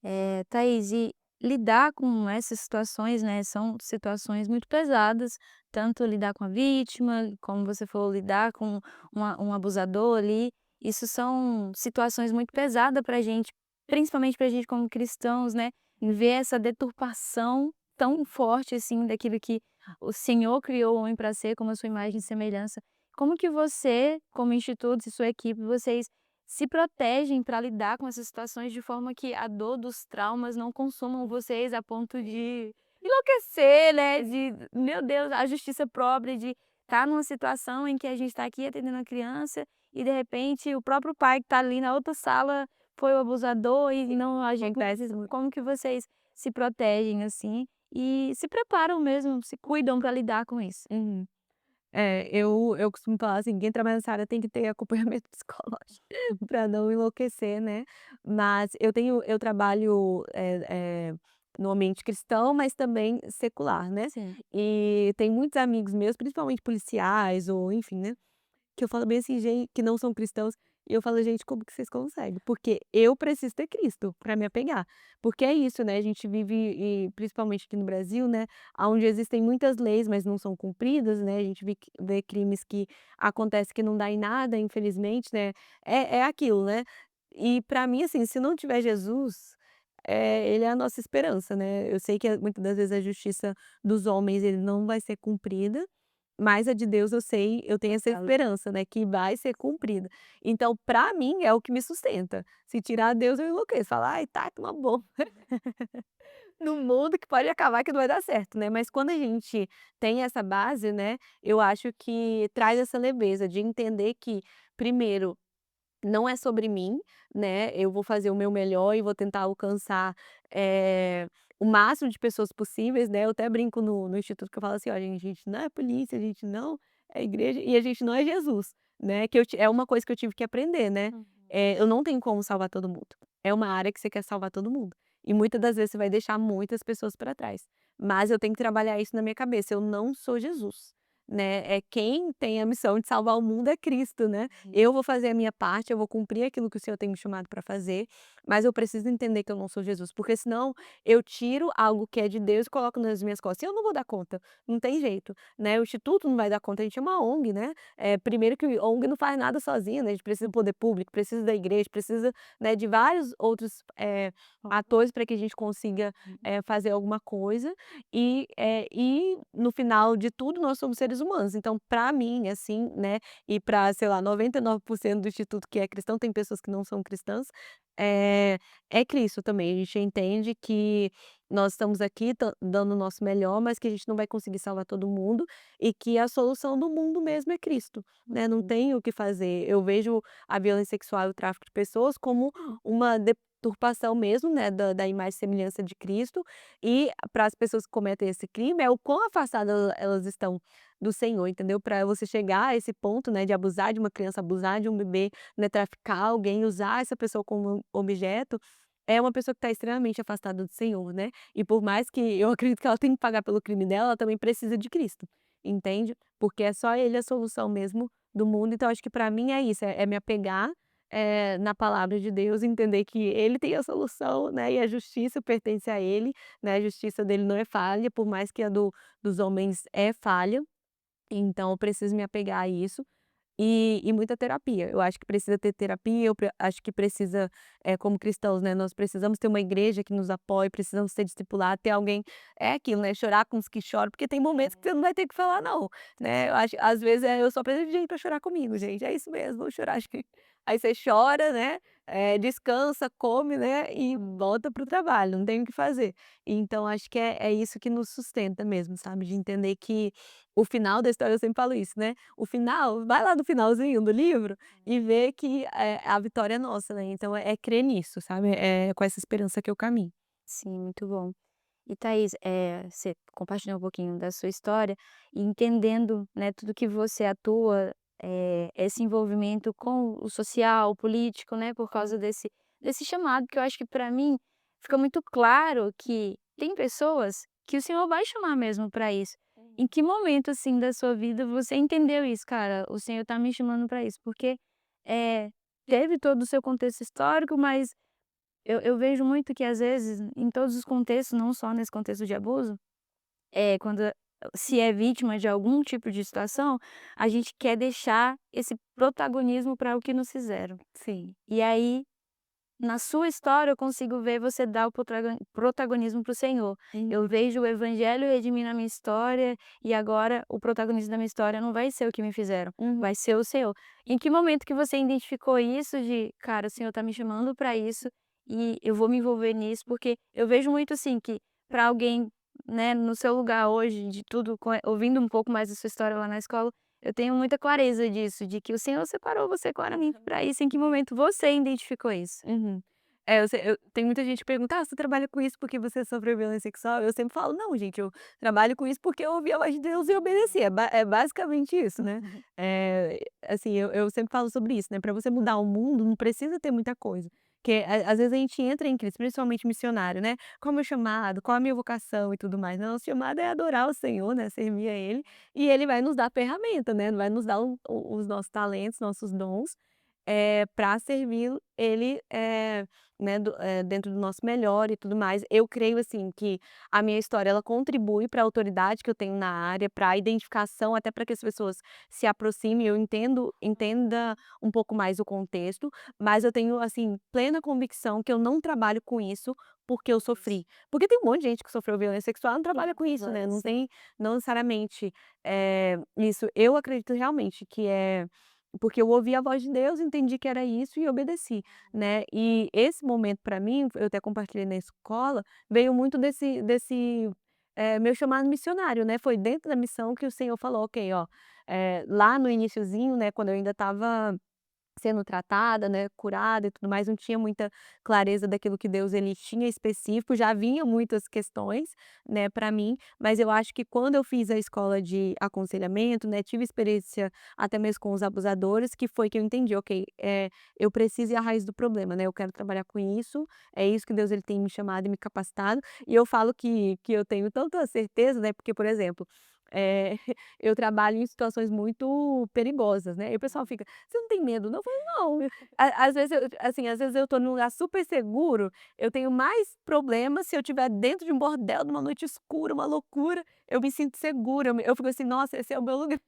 Thaís, e lidar com essas situações, né, são situações muito pesadas, tanto lidar com a vítima, como você falou, lidar com um abusador ali, isso são situações muito pesadas pra gente, principalmente pra gente como cristãos, né, em ver essa deturpação tão forte, assim, daquilo que o Senhor criou o homem para ser, como a sua imagem e semelhança. Como que você, como instituto e sua equipe, vocês se protegem para lidar com essas situações de forma que a dor dos traumas não consumam vocês a ponto de enlouquecer, né, de meu Deus, a justiça própria de estar numa situação em que a gente está aqui atendendo a criança e de repente o próprio pai que está ali na outra sala foi o abusador e não agiu Acontece muito. como que vocês se protegem, assim, e se preparam mesmo, se cuidam para lidar com isso? Uhum. É, eu costumo falar assim, quem trabalha nessa área tem que ter acompanhamento psicológico para não enlouquecer, né. Mas eu trabalho, no ambiente cristão, mas também secular, né. Sim. E tem muitos amigos meus, principalmente policiais ou enfim, né, que eu falo bem assim: "Gen", que não são cristãos, e eu falo: "Gente, como que vocês conseguem?" Porque eu preciso ter Cristo para me apegar. Porque é isso, né, a gente vive e principalmente aqui no Brasil, né, aonde existem muitas leis, mas não são cumpridas, né, a gente vê crimes que acontece que não dá em nada, infelizmente, né, é aquilo, né. E para mim, assim, se não tiver Jesus, ele é a nossa esperança, né. Eu sei que muitas das vezes a justiça dos homens, ele não vai ser cumprida, mas a de Deus eu sei, eu tenho essa esperança, né, que vai ser cumprida. Então, pra mim, é o que me sustenta. Se tirar Deus, eu enlouqueço, falar: "Ai, taca uma bomba no mundo que pode acabar que não vai dar certo", né. Mas quando a gente tem essa base, né, eu acho que traz essa leveza de entender que, primeiro, não é sobre mim, né, eu vou fazer o meu melhor e vou tentar alcançar, o máximo de pessoas possíveis, né, eu até brinco no instituto que eu falo assim: "Olha, a gente não é polícia, a gente não é igreja e a gente não é Jesus", né, que é uma coisa que eu tive que aprender, né, Uhum. eu não tenho como salvar todo mundo. É uma área que você quer salvar todo mundo, e muitas das vezes você vai deixar muitas pessoas para trás, mas eu tenho que trabalhar isso na minha cabeça, eu não sou Jesus, né, quem tem a missão de salvar o mundo é Cristo, né. Uhum. Eu vou fazer a minha parte, eu vou cumprir aquilo que o Senhor tem me chamado para fazer, mas eu preciso entender que eu não sou Jesus, porque senão eu tiro algo que é de Deus e coloco nas minhas costas, e eu não vou dar conta, não tem jeito, né. O instituto não vai dar conta, a gente é uma ONG, né. Primeiro que o ONG não faz nada sozinha, né, a gente precisa do poder público, precisa da igreja, precisa, né, de vários outros, atores para que a gente consiga, fazer alguma coisa, e no final de tudo nós somos seres humanos, então para mim, assim, né, e para, sei lá, 99% do instituto que é cristão, tem pessoas que não são cristãs, é é Cristo também, a gente entende que nós estamos aqui dando o nosso melhor, mas que a gente não vai conseguir salvar todo mundo, e que a solução do mundo mesmo é Cristo, né, não Uhum. tem o que fazer. Eu vejo a violência sexual e o tráfico de pessoas como uma deturpação mesmo, né, da imagem e semelhança de Cristo, e para as pessoas que cometem esse crime, é o quão afastadas elas estão do Senhor, entendeu? Para você chegar a esse ponto, né, de abusar de uma criança, abusar de um bebê, né, traficar alguém, usar essa pessoa como objeto, é uma pessoa que está extremamente afastada do Senhor, né. E por mais que eu acredito que ela tem que pagar pelo crime dela, ela também precisa de Cristo, entende? Porque é só Ele a solução mesmo do mundo, então acho que para mim é isso, é me apegar, na palavra de Deus, entender que Ele tem a solução, né, e a justiça pertence a Ele, né, a justiça dele não é falha, por mais que a dos homens é falha, então eu preciso me apegar a isso. E muita terapia, eu acho que precisa ter terapia, eu acho que precisa, como cristãos, né, nós precisamos ter uma igreja que nos apoie, precisamos ser discipulados, ter alguém, é aquilo, né, chorar com os que choram, porque tem momentos que você não vai ter que falar não, né, eu acho às vezes, eu só preciso de gente pra chorar comigo, gente, é isso mesmo, vamos chorar, acho que aí você chora, né, descansa, come, né, e volta para o trabalho, não tem o que fazer. Então acho que é isso que nos sustenta mesmo, sabe, de entender que o final da história, eu sempre falo isso, né, o final, vai lá no finalzinho do livro e vê que, a vitória é nossa, né, então é crer nisso, sabe, é com essa esperança que eu caminho. Sim, muito bom. E Thaís, você compartilhou um pouquinho da sua história e entendendo, né, tudo que você atua, esse envolvimento com o social, o político, né, por causa desse chamado, que eu acho que para mim fica muito claro que tem pessoas que o Senhor vai chamar mesmo para isso. Em que momento, assim, da sua vida você entendeu isso? "Cara, o Senhor tá me chamando para isso", porque, eh, teve todo o seu contexto histórico, mas eu vejo muito que às vezes, em todos os contextos, não só nesse contexto de abuso, quando se é vítima de algum tipo de situação, a gente quer deixar esse protagonismo para o que nos fizeram. Sim. E aí, na sua história, eu consigo ver você dar o protagonismo para o Senhor. Eu Uhum, vejo o evangelho redimindo a minha história, e agora o protagonista da minha história não vai ser o que me fizeram, uhum. vai ser o Senhor. Em que momento que você identificou isso de: "Cara, o Senhor está me chamando para isso, e eu vou me envolver nisso", porque eu vejo muito assim que para alguém, né, no seu lugar hoje, de tudo ouvindo um pouco mais da sua história lá na escola, eu tenho muita clareza disso, de que o Senhor separou você claramente para isso. Em que momento você identificou isso? Uhum. Eu tem muita gente que pergunta: "Ah, você trabalha com isso porque você sofreu violência sexual?" Eu sempre falo: "Não, gente, eu trabalho com isso porque eu ouvi a voz de Deus e obedeci", é basicamente isso, né. Assim, eu sempre falo sobre isso, né, pra você mudar o mundo não precisa ter muita coisa, porque às vezes a gente entra em crise, principalmente missionário, né, qual é o meu chamado, qual é a minha vocação e tudo mais. Não, nosso chamado é adorar o Senhor, né, servir a Ele, e Ele vai nos dar ferramenta, né, vai nos dar os nossos talentos, nossos dons, pra servir Ele, né, dentro do nosso melhor e tudo mais. Eu creio, assim, que a minha história ela contribui para a autoridade que eu tenho na área, para a identificação, até para que as pessoas se aproximem, eu entenda um pouco mais o contexto, mas eu tenho, assim, plena convicção que eu não trabalho com isso porque eu sofri. Porque tem um monte de gente que sofreu violência sexual e não trabalha com isso, né, não tem não necessariamente, isso. Eu acredito realmente que é porque eu ouvi a voz de Deus, entendi que era isso e obedeci, né. E esse momento para mim, eu até compartilhei na escola, veio muito desse, meu chamado missionário, né, foi dentro da missão que o Senhor falou: "Ok, ó", lá no iniciozinho, né, quando eu ainda estava sendo tratada, né, curada e tudo mais, não tinha muita clareza daquilo que Deus ele tinha específico, já vinha muitas questões, né, para mim, mas eu acho que quando eu fiz a escola de aconselhamento, né, tive experiência até mesmo com os abusadores, que foi que eu entendi, ok, eu preciso ir à raiz do problema, né, eu quero trabalhar com isso, é isso que Deus ele tem me chamado e me capacitado, e eu falo que eu tenho tanta certeza, né, porque, por exemplo, eu trabalho em situações muito perigosas, né, e o pessoal fica: "Você não tem medo não?" Eu falo: "Não". Às vezes eu assim, às vezes eu tô num lugar super seguro, eu tenho mais problemas se eu estiver dentro de um bordel numa noite escura, uma loucura, eu me sinto segura, eu fico assim: "Nossa, esse é o meu lugar".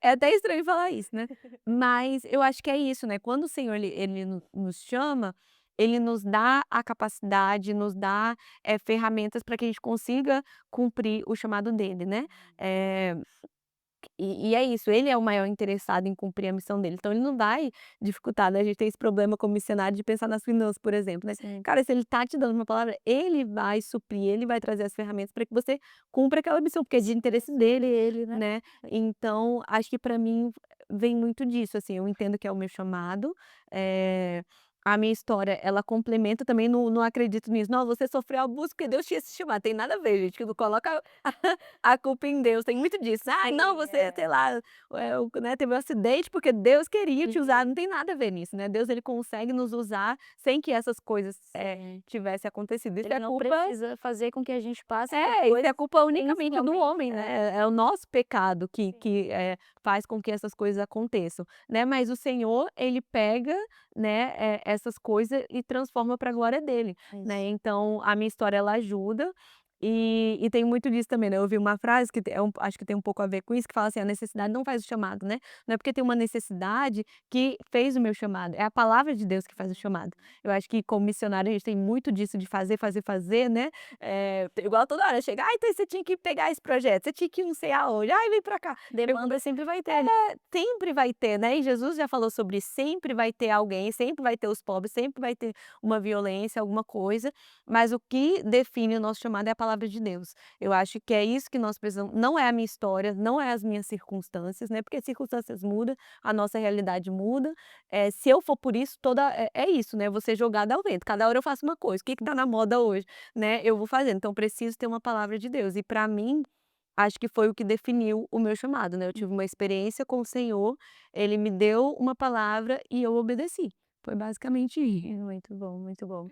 É até estranho falar isso, né, mas eu acho que é isso, né, quando o Senhor ele nos chama, ele nos dá a capacidade, nos dá, ferramentas para que a gente consiga cumprir o chamado dele, né. Eh e é isso, ele é o maior interessado em cumprir a missão dele, então ele não vai dificultar, né, a gente tem esse problema como missionário de pensar nas finanças, por exemplo, né. Sim, Cara, se ele tá te dando uma palavra, ele vai suprir, ele vai trazer as ferramentas para que você cumpra aquela missão, porque é de interesse sobre dele, ele, né. né. Então, acho que para mim vem muito disso, assim, eu entendo que é o meu chamado, a minha história, ela complementa também, não acredito nisso: "Não, você sofreu abuso porque Deus tinha esse chamado", tem nada a ver gente, que não coloca a culpa em Deus, tem muito disso. "Ai, não, Sim, você, sei é. lá, né, teve um acidente porque Deus queria te usar", Uhum. não tem nada a ver nisso, né. Deus ele consegue nos usar sem que essas coisas, Sim. tivessem acontecido. Isso Ele é não culpa precisa fazer com que a gente passe por isso é coisas, culpa unicamente do principalmente homem, né, é o nosso pecado que, faz com que essas coisas aconteçam, né. Mas o Senhor, ele pega, né, essas coisas e transforma para a glória dele, né. isso. Então a minha história ela ajuda, e tem muito disso também, né, eu ouvi uma frase que acho que tem um pouco a ver com isso, que fala assim: "A necessidade não faz o chamado", né. Não é porque tem uma necessidade que fez o meu chamado, é a palavra de Deus que faz o chamado. Eu acho que como missionário a gente tem muito disso de fazer, fazer, fazer, né, igual toda hora chega: "Ah, então você tinha que pegar esse projeto, você tinha que ir não sei aonde, ai vem pra cá". Demanda sempre vai ter, né. Sempre vai ter, né, e Jesus já falou sobre isso, sempre vai ter alguém, sempre vai ter os pobres, sempre vai ter uma violência, alguma coisa, mas o que define o nosso chamado é a palavra de Deus. Eu acho que é isso que nós precisamos, não é a minha história, não é as minhas circunstâncias, né, porque as circunstâncias mudam, a nossa realidade muda, se eu for por isso toda é isso, né, eu vou ser jogada ao vento, cada hora eu faço uma coisa, o que que tá na moda hoje, né, eu vou fazendo, então preciso ter uma palavra de Deus, e para mim acho que foi o que definiu o meu chamado, né, eu tive uma experiência com o Senhor, ele me deu uma palavra e eu obedeci. Foi basicamente isso. Muito bom, muito bom.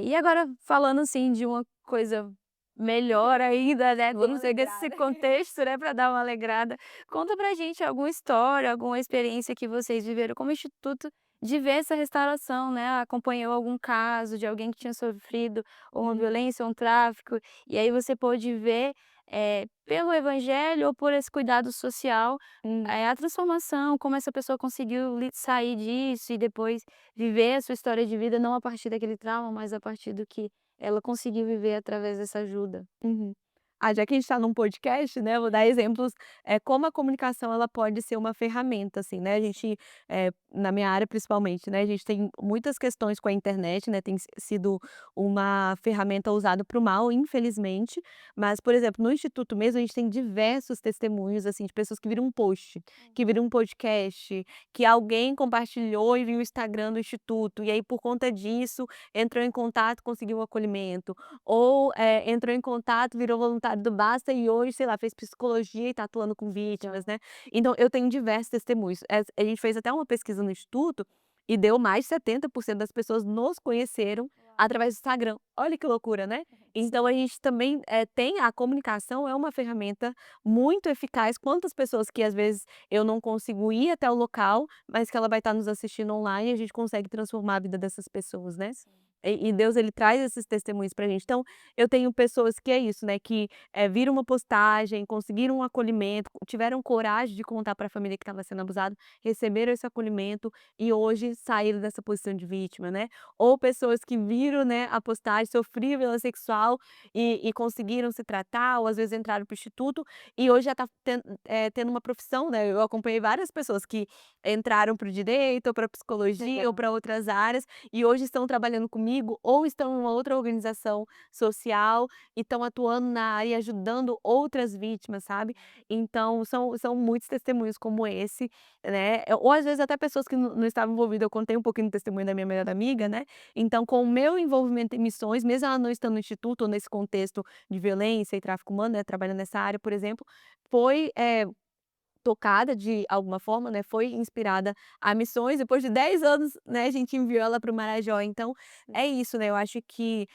E agora falando, assim, de uma coisa melhor ainda, né, Deu uma vamos sair desse alegrada. contexto, né, para dar uma alegrada. Conta pra gente alguma história, alguma experiência que vocês viveram como instituto de ver essa restauração, né, acompanhou algum caso de alguém que tinha sofrido ou uma Uhum, violência ou um tráfico, e aí você pôde ver, pelo evangelho ou por esse cuidado social, uhum. a transformação, como essa pessoa conseguiu sair disso e depois viver a sua história de vida, não a partir daquele trauma, mas a partir do que ela conseguiu viver através dessa ajuda. Uhum. Ah, já que a gente está num podcast, né, eu vou dar exemplos, como a comunicação ela pode ser uma ferramenta, assim, né, a gente, na minha área principalmente, né, a gente tem muitas questões com a internet, né, tem sido uma ferramenta usada para o mal, infelizmente, mas, por exemplo, no instituto mesmo, a gente tem diversos testemunhos, assim, de pessoas que viram um post, que viram um podcast, que alguém compartilhou e viu o Instagram do instituto, e aí por conta disso, entrou em contato, conseguiu um acolhimento. Ou, entrou em contato, virou voluntário do Basta e hoje, sei lá, fez psicologia e tá atuando com vítimas, Então, né. Então eu tenho diversos testemunhos. A gente fez até uma pesquisa no instituto e deu mais de 70% das pessoas nos conheceram através do Instagram. Olha que loucura, né. Então a gente também, tem a comunicação é uma ferramenta muito eficaz. Quantas pessoas que às vezes eu não consigo ir até o local, mas que ela vai estar nos assistindo online e a gente consegue transformar a vida dessas pessoas, né. sim. E Deus ele traz esses testemunhos pra gente. Então, eu tenho pessoas que é isso, né, que, viram uma postagem, conseguiram um acolhimento, tiveram coragem de contar para a família que estava sendo abusado, receberam esse acolhimento e hoje saíram dessa posição de vítima, né. Ou pessoas que viram, né, a postagem, sofriam violência sexual e conseguiram se tratar, ou às vezes entraram para o instituto e hoje já tá tendo uma profissão, né. Eu acompanhei várias pessoas que entraram para o direito, ou pra psicologia, ou Legal. para outras áreas, e hoje estão trabalhando comigo ou estão em uma outra organização social e estão atuando na área e ajudando outras vítimas, sabe. Então são muitos testemunhos como esse, né, ou às vezes até pessoas que não estavam envolvidas, eu contei um pouquinho do testemunho da minha melhor amiga, né, então com o meu envolvimento em missões, mesmo ela não estando no instituto ou nesse contexto de violência e tráfico humano, né, trabalhando nessa área, por exemplo, foi, tocada de alguma forma, né, foi inspirada a missões, depois de 10 anos, né, a gente enviou ela para o Marajó, então é isso, né, eu acho que,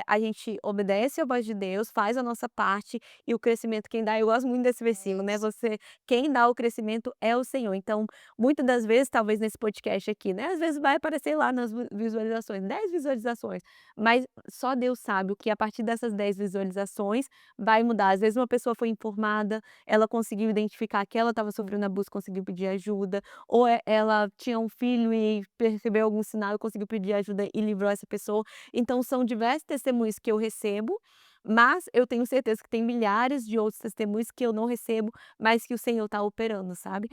a gente obedece à voz de Deus, faz a nossa parte e o crescimento quem dá eu gosto muito desse versículo, né, Isso. você quem dá o crescimento é o Senhor. Então, muitas das vezes, talvez nesse podcast aqui, né, às vezes vai aparecer lá nas visualizações, 10 visualizações, mas só Deus sabe o que a partir dessas 10 visualizações vai mudar. Às vezes uma pessoa foi informada, ela conseguiu identificar que ela estava Sim. sofrendo abuso, conseguiu pedir ajuda, ou ela tinha um filho e percebeu algum sinal e conseguiu pedir ajuda e livrou essa pessoa. Então são diversos testemunhos que eu recebo, mas eu tenho certeza que tem milhares de outros testemunhos que eu não recebo, mas que o Senhor está operando, sabe.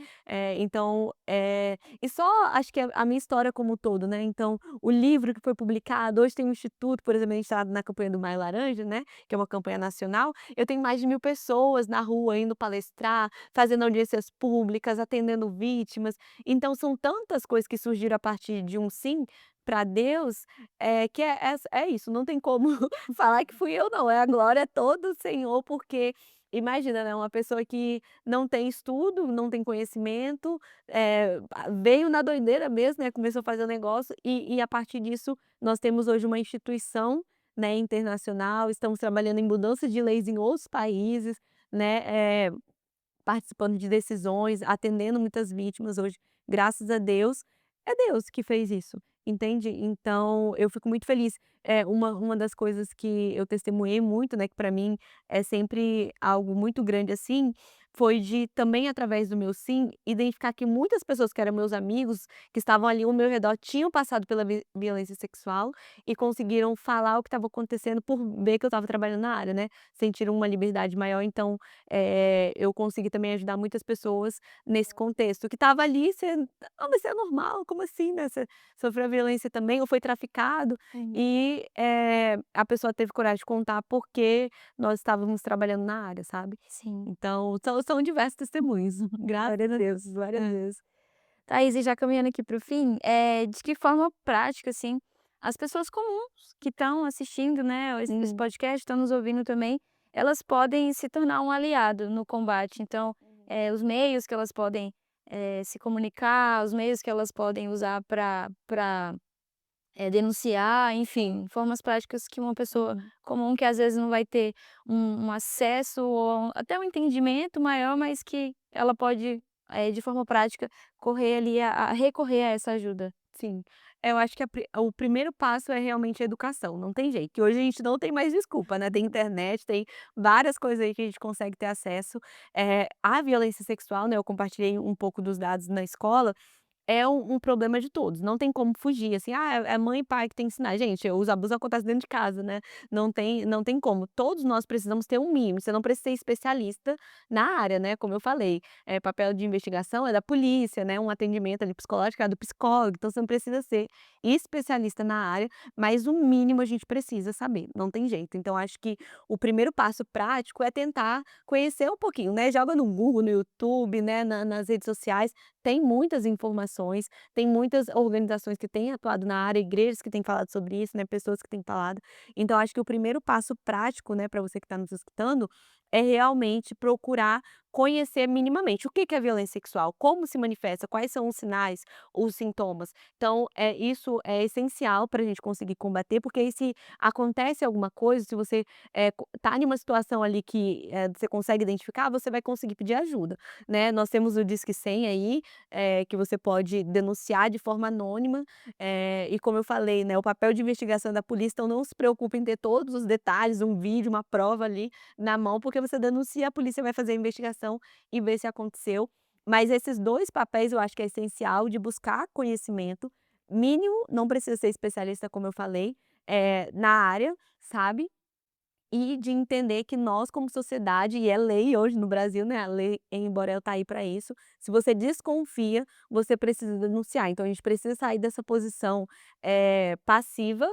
Então, e só acho que a minha história como um todo, né, então o livro que foi publicado, hoje tem um instituto, por exemplo, a gente está na campanha do Maio Laranja, né, que é uma campanha nacional, eu tenho mais de 1000 pessoas na rua indo palestrar, fazendo audiências públicas, atendendo vítimas, então são tantas coisas que surgiram a partir de um sim para Deus, que é isso, não tem como falar que fui eu não, é a glória é toda do Senhor, porque imagina, né, uma pessoa que não tem estudo, não tem conhecimento, veio na doideira mesmo, né, começou a fazer o negócio e a partir disso nós temos hoje uma instituição, né, internacional, estamos trabalhando em mudança de leis em outros países, né, participando de decisões, atendendo muitas vítimas hoje, graças a Deus, é Deus que fez isso, entende? Então eu fico muito feliz. Uma das coisas que eu testemunhei muito, né, que para mim é sempre algo muito grande, assim, foi de também através do meu sim, identificar que muitas pessoas que eram meus amigos, que estavam ali ao meu redor, tinham passado pela violência sexual e conseguiram falar o que estava acontecendo por ver que eu estava trabalhando na área, né, sentiram uma liberdade maior, então eu consegui também ajudar muitas pessoas nesse contexto, que estava ali sendo "Ah, mas isso é normal, como assim, né, você sofreu violência também ou foi traficado?" Uhum. E, a pessoa teve coragem de contar porque nós estávamos trabalhando na área, sabe. Sim. Então são diversos testemunhos, graças Glória a a Deus, Deus. glória a Deus. Thaís, e já caminhando aqui para o fim, de que forma prática, assim, as pessoas comuns que estão assistindo, né, esse Hum. podcast, estão nos ouvindo também, elas podem se tornar um aliado no combate. Então, os meios que elas podem, se comunicar, os meios que elas podem usar para denunciar, enfim, Sim. formas práticas que uma pessoa Uhum. comum que às vezes não vai ter um acesso ou até um entendimento maior, mas que ela pode, de forma prática, correr ali a recorrer a essa ajuda. Sim. Eu acho que o primeiro passo é realmente a educação, não tem jeito, que hoje a gente não tem mais desculpa, né, tem internet, tem várias coisas aí que a gente consegue ter acesso. A violência sexual, né, eu compartilhei um pouco dos dados na escola, é um problema de todos, não tem como fugir, assim, é mãe e pai que tem que ensinar. Gente, os abusos acontecem dentro de casa, né, não tem como. Todos nós precisamos ter um mínimo, você não precisa ser especialista na área, né, como eu falei, papel de investigação é da polícia, né, um atendimento ali psicológico é do psicólogo, então você não precisa ser especialista na área, mas o mínimo a gente precisa saber, não tem jeito. Então acho que o primeiro passo prático é tentar conhecer um pouquinho, né, joga no Google, no YouTube, né, nas redes sociais, tem muitas informações, tem muitas organizações que têm atuado na área, igrejas que têm falado sobre isso, né, pessoas que têm falado. Então acho que o primeiro passo prático, né, para você que está nos escutando, é realmente procurar conhecer minimamente o que que é violência sexual, como se manifesta, quais são os sinais, os sintomas. Então, isso é essencial para a gente conseguir combater, porque aí se acontece alguma coisa, se você, tá em uma situação ali que, você consegue identificar, você vai conseguir pedir ajuda, né. Nós temos o Disque 100 aí, que você pode denunciar de forma anônima, e como eu falei, né, o papel de investigação da polícia, então não se preocupe em ter todos os detalhes, um vídeo, uma prova ali na mão, porque você denuncia, a polícia vai fazer a investigação e ver se aconteceu. Mas esses 2 papéis eu acho que é essencial de buscar conhecimento mínimo, não precisa ser especialista como eu falei, na área, sabe, e de entender que nós como sociedade, e é lei hoje no Brasil, né, a lei em Borel tá aí para isso, se você desconfia, você precisa denunciar. Então a gente precisa sair dessa posição, passiva,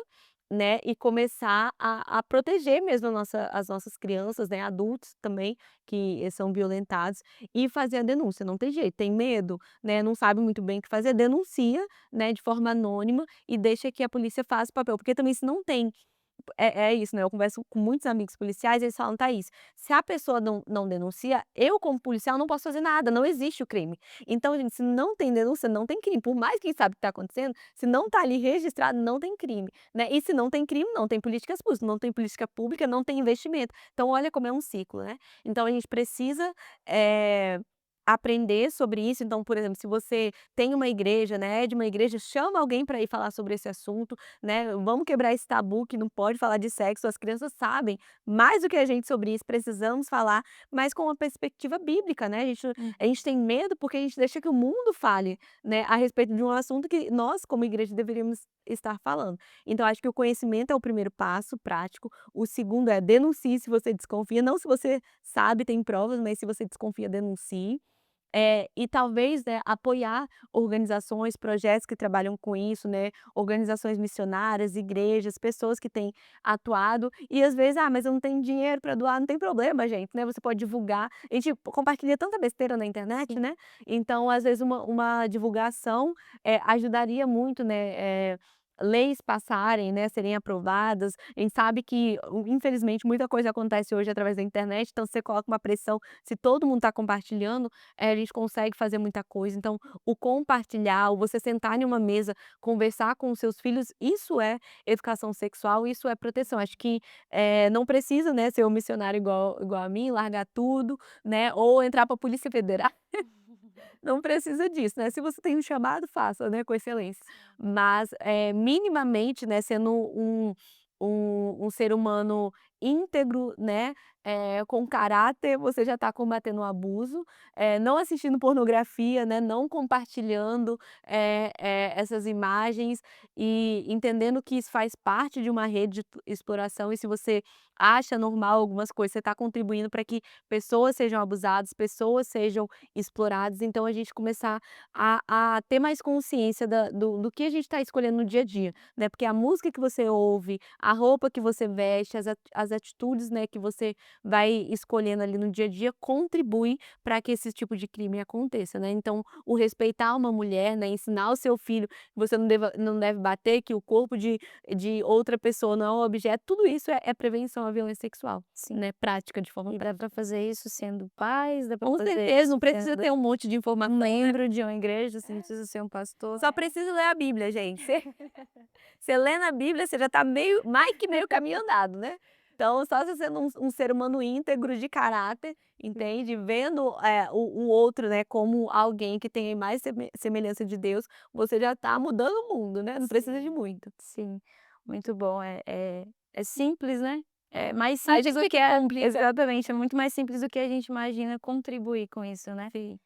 né, e começar a proteger mesmo as nossas crianças, né, adultos também, que são violentados, e fazer a denúncia, não tem jeito, tem medo, né, não sabe muito bem o que fazer, denuncia, né, de forma anônima e deixa que a polícia faça o papel, porque também se não tem é isso, né, eu converso com muitos amigos policiais, eles falam: "Thaís, se a pessoa não denuncia, eu como policial não posso fazer nada, não existe o crime". Então, gente, se não tem denúncia, não tem crime, por mais que a gente sabe o que está acontecendo, se não está ali registrado, não tem crime, né, e se não tem crime, não tem políticas públicas, não tem política pública, não tem investimento. Então olha como é um ciclo, né. Então a gente precisa, eh, aprender sobre isso. Então, por exemplo, se você tem uma igreja, né, é de uma igreja, chama alguém para ir falar sobre esse assunto, né, vamos quebrar esse tabu que não pode falar de sexo, as crianças sabem mais do que a gente sobre isso, precisamos falar, mas com uma perspectiva bíblica, né, a gente tem medo porque a gente deixa que o mundo fale, né, a respeito de um assunto que nós como igreja deveríamos estar falando. Então acho que o conhecimento é o primeiro passo prático, o segundo é denuncie se você desconfia, não se você sabe, tem provas, mas se você desconfia, denuncie. E talvez, né, apoiar organizações, projetos que trabalham com isso, né, organizações missionárias, igrejas, pessoas que têm atuado e às vezes: "Ah, mas eu não tenho dinheiro para doar", não tem problema gente, né, você pode divulgar. A gente compartilha tanta besteira na internet, Sim. né, então às vezes uma divulgação, ajudaria muito, né, leis passarem, né, serem aprovadas. A gente sabe que, infelizmente, muita coisa acontece hoje através da internet, então você coloca uma pressão, se todo mundo está compartilhando, a gente consegue fazer muita coisa. Então, o compartilhar, o você sentar em uma mesa, conversar com os seus filhos, isso é educação sexual, isso é proteção. Acho que, não precisa, né, ser um missionário igual a mim, largar tudo, né, ou entrar para a Polícia Federal, não precisa disso, né. Se você tem um chamado, faça, né, com excelência. Mas, minimamente, né, sendo um ser humano íntegro, né, com caráter, você já está combatendo o abuso, não assistindo pornografia, né, não compartilhando, essas imagens e entendendo que isso faz parte de uma rede de exploração e se você acha normal algumas coisas, você está contribuindo para que pessoas sejam abusadas, pessoas sejam exploradas, então a gente começar a ter mais consciência do que a gente está escolhendo no dia a dia, né, porque a música que você ouve, a roupa que você veste, as atitudes, né, que você vai escolhendo ali no dia a dia, contribui para que esse tipo de crime aconteça, né. Então, o respeitar uma mulher, né, ensinar o seu filho que você não deve bater, que o corpo de outra pessoa não é um objeto, tudo isso é prevenção à violência sexual, Sim. né, prática de forma E dá prática. pra fazer isso sendo pais, dá pra Com fazer certeza, não precisa sendo ter um monte de um informação, né. membro de uma igreja, você não precisa ser um pastor. Só precisa ler a Bíblia, gente. Você lendo a Bíblia, você já está mais que meio caminho andado, né. Então, só você sendo um ser humano íntegro de caráter, entende, vendo, o outro, né, como alguém que tem mais semelhança de Deus, você já está mudando o mundo, né, não precisa de Sim, muito. sim, muito bom. É simples, né, é mais A simples do gente que que complica. exatamente, é muito mais simples do que a gente imagina contribuir com isso, né. Sim.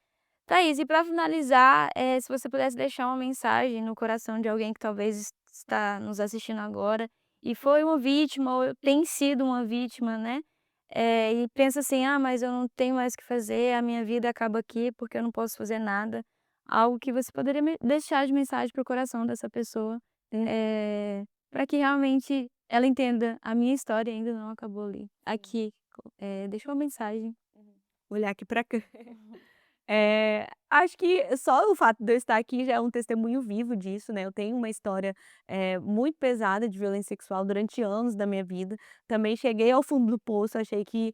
Thaís, e para finalizar, se você pudesse deixar uma mensagem no coração de alguém que talvez está nos assistindo agora e foi uma vítima ou tem sido uma vítima, né, e pensa assim: "Ah, mas eu não tenho mais o que fazer, a minha vida acaba aqui porque eu não posso fazer nada", algo que você poderia me deixar de mensagem para o coração dessa pessoa, Hum, para que realmente ela entenda: "A minha história ainda não acabou ali, sim. aqui", deixa uma mensagem. Olhar aqui pra cá. Acho que só o fato de eu estar aqui já é um testemunho vivo disso, né, eu tenho uma história, muito pesada de violência sexual durante anos da minha vida, também cheguei ao fundo do poço, achei que,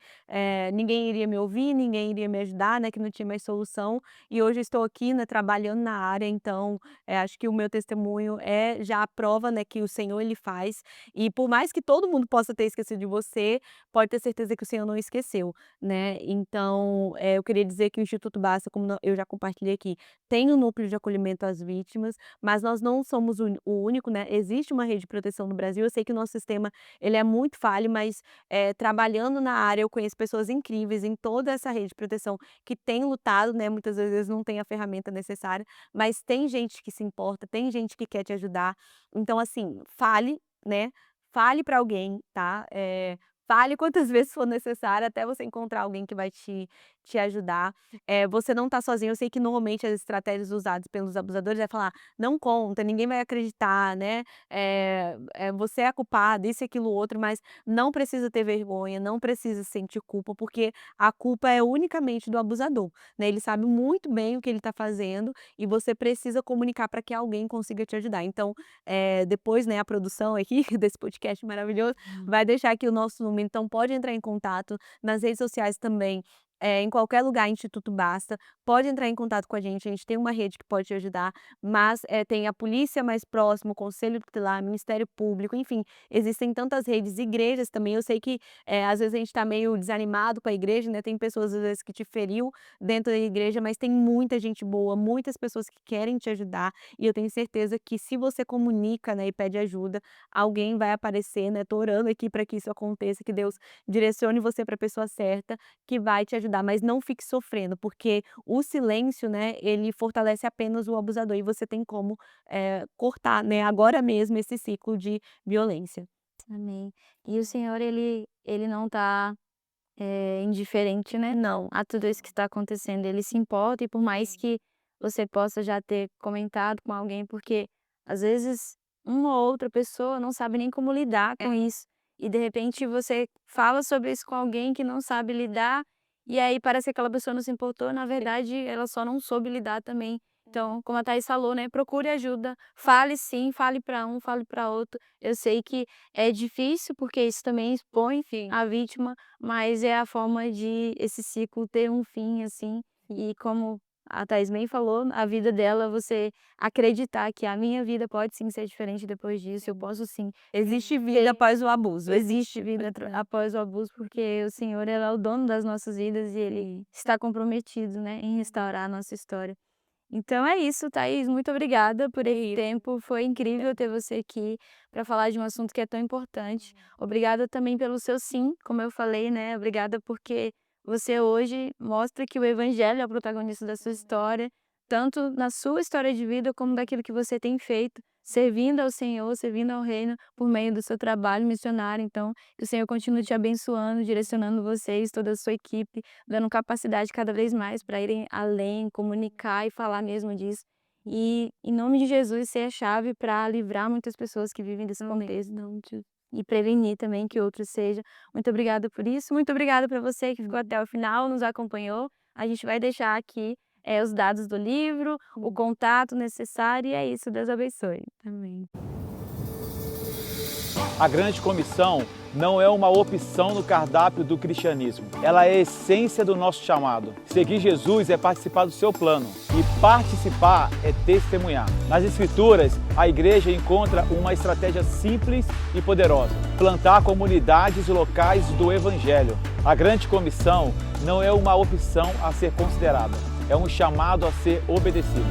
ninguém iria me ouvir, ninguém iria me ajudar, né, que não tinha mais solução, e hoje eu estou aqui, né, trabalhando na área, então, acho que o meu testemunho é já a prova, né, que o Senhor ele faz, e por mais que todo mundo possa ter esquecido de você, pode ter certeza que o Senhor não esqueceu, né. Então, eu queria dizer que o Instituto Basta, como eu já compartilhei aqui, tem um núcleo de acolhimento às vítimas, mas nós não somos o único, né, existe uma rede de proteção no Brasil, eu sei que o nosso sistema ele é muito falho, mas, trabalhando na área eu conheço pessoas incríveis em toda essa rede de proteção que tem lutado, né, muitas vezes não tem a ferramenta necessária, mas tem gente que se importa, tem gente que quer te ajudar. Então assim, fale, né, fale para alguém, tá. fale quantas vezes for necessário até você encontrar alguém que vai te ajudar. Você não está sozinho, eu sei que normalmente as estratégias usadas pelos abusadores é falar: "Não conta, ninguém vai acreditar, né, você é a culpada", isso, aquilo, outro, mas não precisa ter vergonha, não precisa sentir culpa, porque a culpa é unicamente do abusador, né, ele sabe muito bem o que ele está fazendo e você precisa comunicar para que alguém consiga te ajudar. Então, depois, né, a produção aqui desse podcast maravilhoso vai deixar aqui o nosso número, então pode entrar em contato, nas redes sociais também, em qualquer lugar, Instituto Basta, pode entrar em contato com a gente tem uma rede que pode te ajudar, mas, tem a polícia mais próximo, o conselho tutelar, Ministério Público, enfim, existem tantas redes, igrejas também, eu sei que, às vezes a gente está meio desanimado com a igreja, né, tem pessoas às vezes que te feriu dentro da igreja, mas tem muita gente boa, muitas pessoas que querem te ajudar, e eu tenho certeza que se você comunica, né, e pede ajuda, alguém vai aparecer, né, tô orando aqui para que isso aconteça, que Deus direcione você para a pessoa certa, que vai te ajudar, mas não fique sofrendo, porque o silêncio, né, ele fortalece apenas o abusador e você tem como, cortar, né, agora mesmo esse ciclo de violência. Amém. E o Senhor ele não está indiferente, né, Não. a tudo isso que está acontecendo. Ele se importa e por mais que você possa já ter comentado com alguém, porque às vezes uma ou outra pessoa não sabe nem como lidar com isso. E de repente você fala sobre isso com alguém que não sabe lidar, e aí parece que aquela pessoa não se importou, na verdade ela só não soube lidar também. Então, como a Thaís falou, né, procure ajuda, fale sim, fale para um, fale para outro. Eu sei que é difícil, porque isso também expõe Sim. a vítima, mas é a forma de esse ciclo ter um fim, assim, e como a Thaís bem falou, a vida dela, você acreditar que a minha vida pode sim ser diferente depois disso, eu posso sim. Existe vida após o abuso. Existe vida após o abuso, porque o Senhor, ele é o dono das nossas vidas e Ele está comprometido, né, em restaurar a nossa história. Então é isso, Thaís, muito obrigada por esse tempo, foi incrível ter você aqui para falar de um assunto que é tão importante. Obrigada também pelo seu sim, como eu falei, né, obrigada porque você hoje mostra que o evangelho é o protagonista da sua história, tanto na sua história de vida como daquilo que você tem feito, servindo ao Senhor, servindo ao reino por meio do seu trabalho missionário. Então, que o Senhor continue te abençoando, direcionando vocês, toda a sua equipe, dando capacidade cada vez mais para irem além, comunicar e falar mesmo disso. E, em nome de Jesus, ser a chave para livrar muitas pessoas que vivem desse contexto e prevenir também que outros sejam. Muito obrigada por isso. Muito obrigada para você que ficou até o final, nos acompanhou. A gente vai deixar aqui os dados do livro, o contato necessário, e é isso. Deus abençoe. Amém. A grande comissão não é uma opção no cardápio do cristianismo. Ela é a essência do nosso chamado. Seguir Jesus é participar do seu plano. E participar é testemunhar. Nas Escrituras, a igreja encontra uma estratégia simples e poderosa: plantar comunidades locais do Evangelho. A grande comissão não é uma opção a ser considerada. É um chamado a ser obedecido.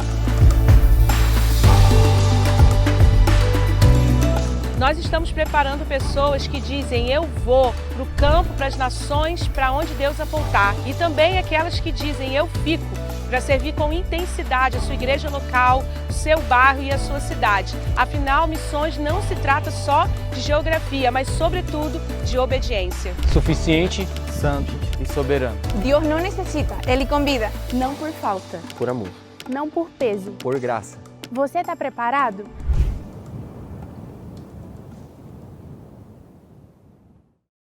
Nós estamos preparando pessoas que dizem: eu vou para o campo, para as nações, para onde Deus apontar. E também aquelas que dizem: eu fico, para servir com intensidade a sua igreja local, o seu bairro e a sua cidade. Afinal, missões não se trata só de geografia, mas sobretudo de obediência. Suficiente, santo e soberano. Deus não necessita, Ele convida. Não por falta, Por amor. não por peso. Por graça. Você está preparado?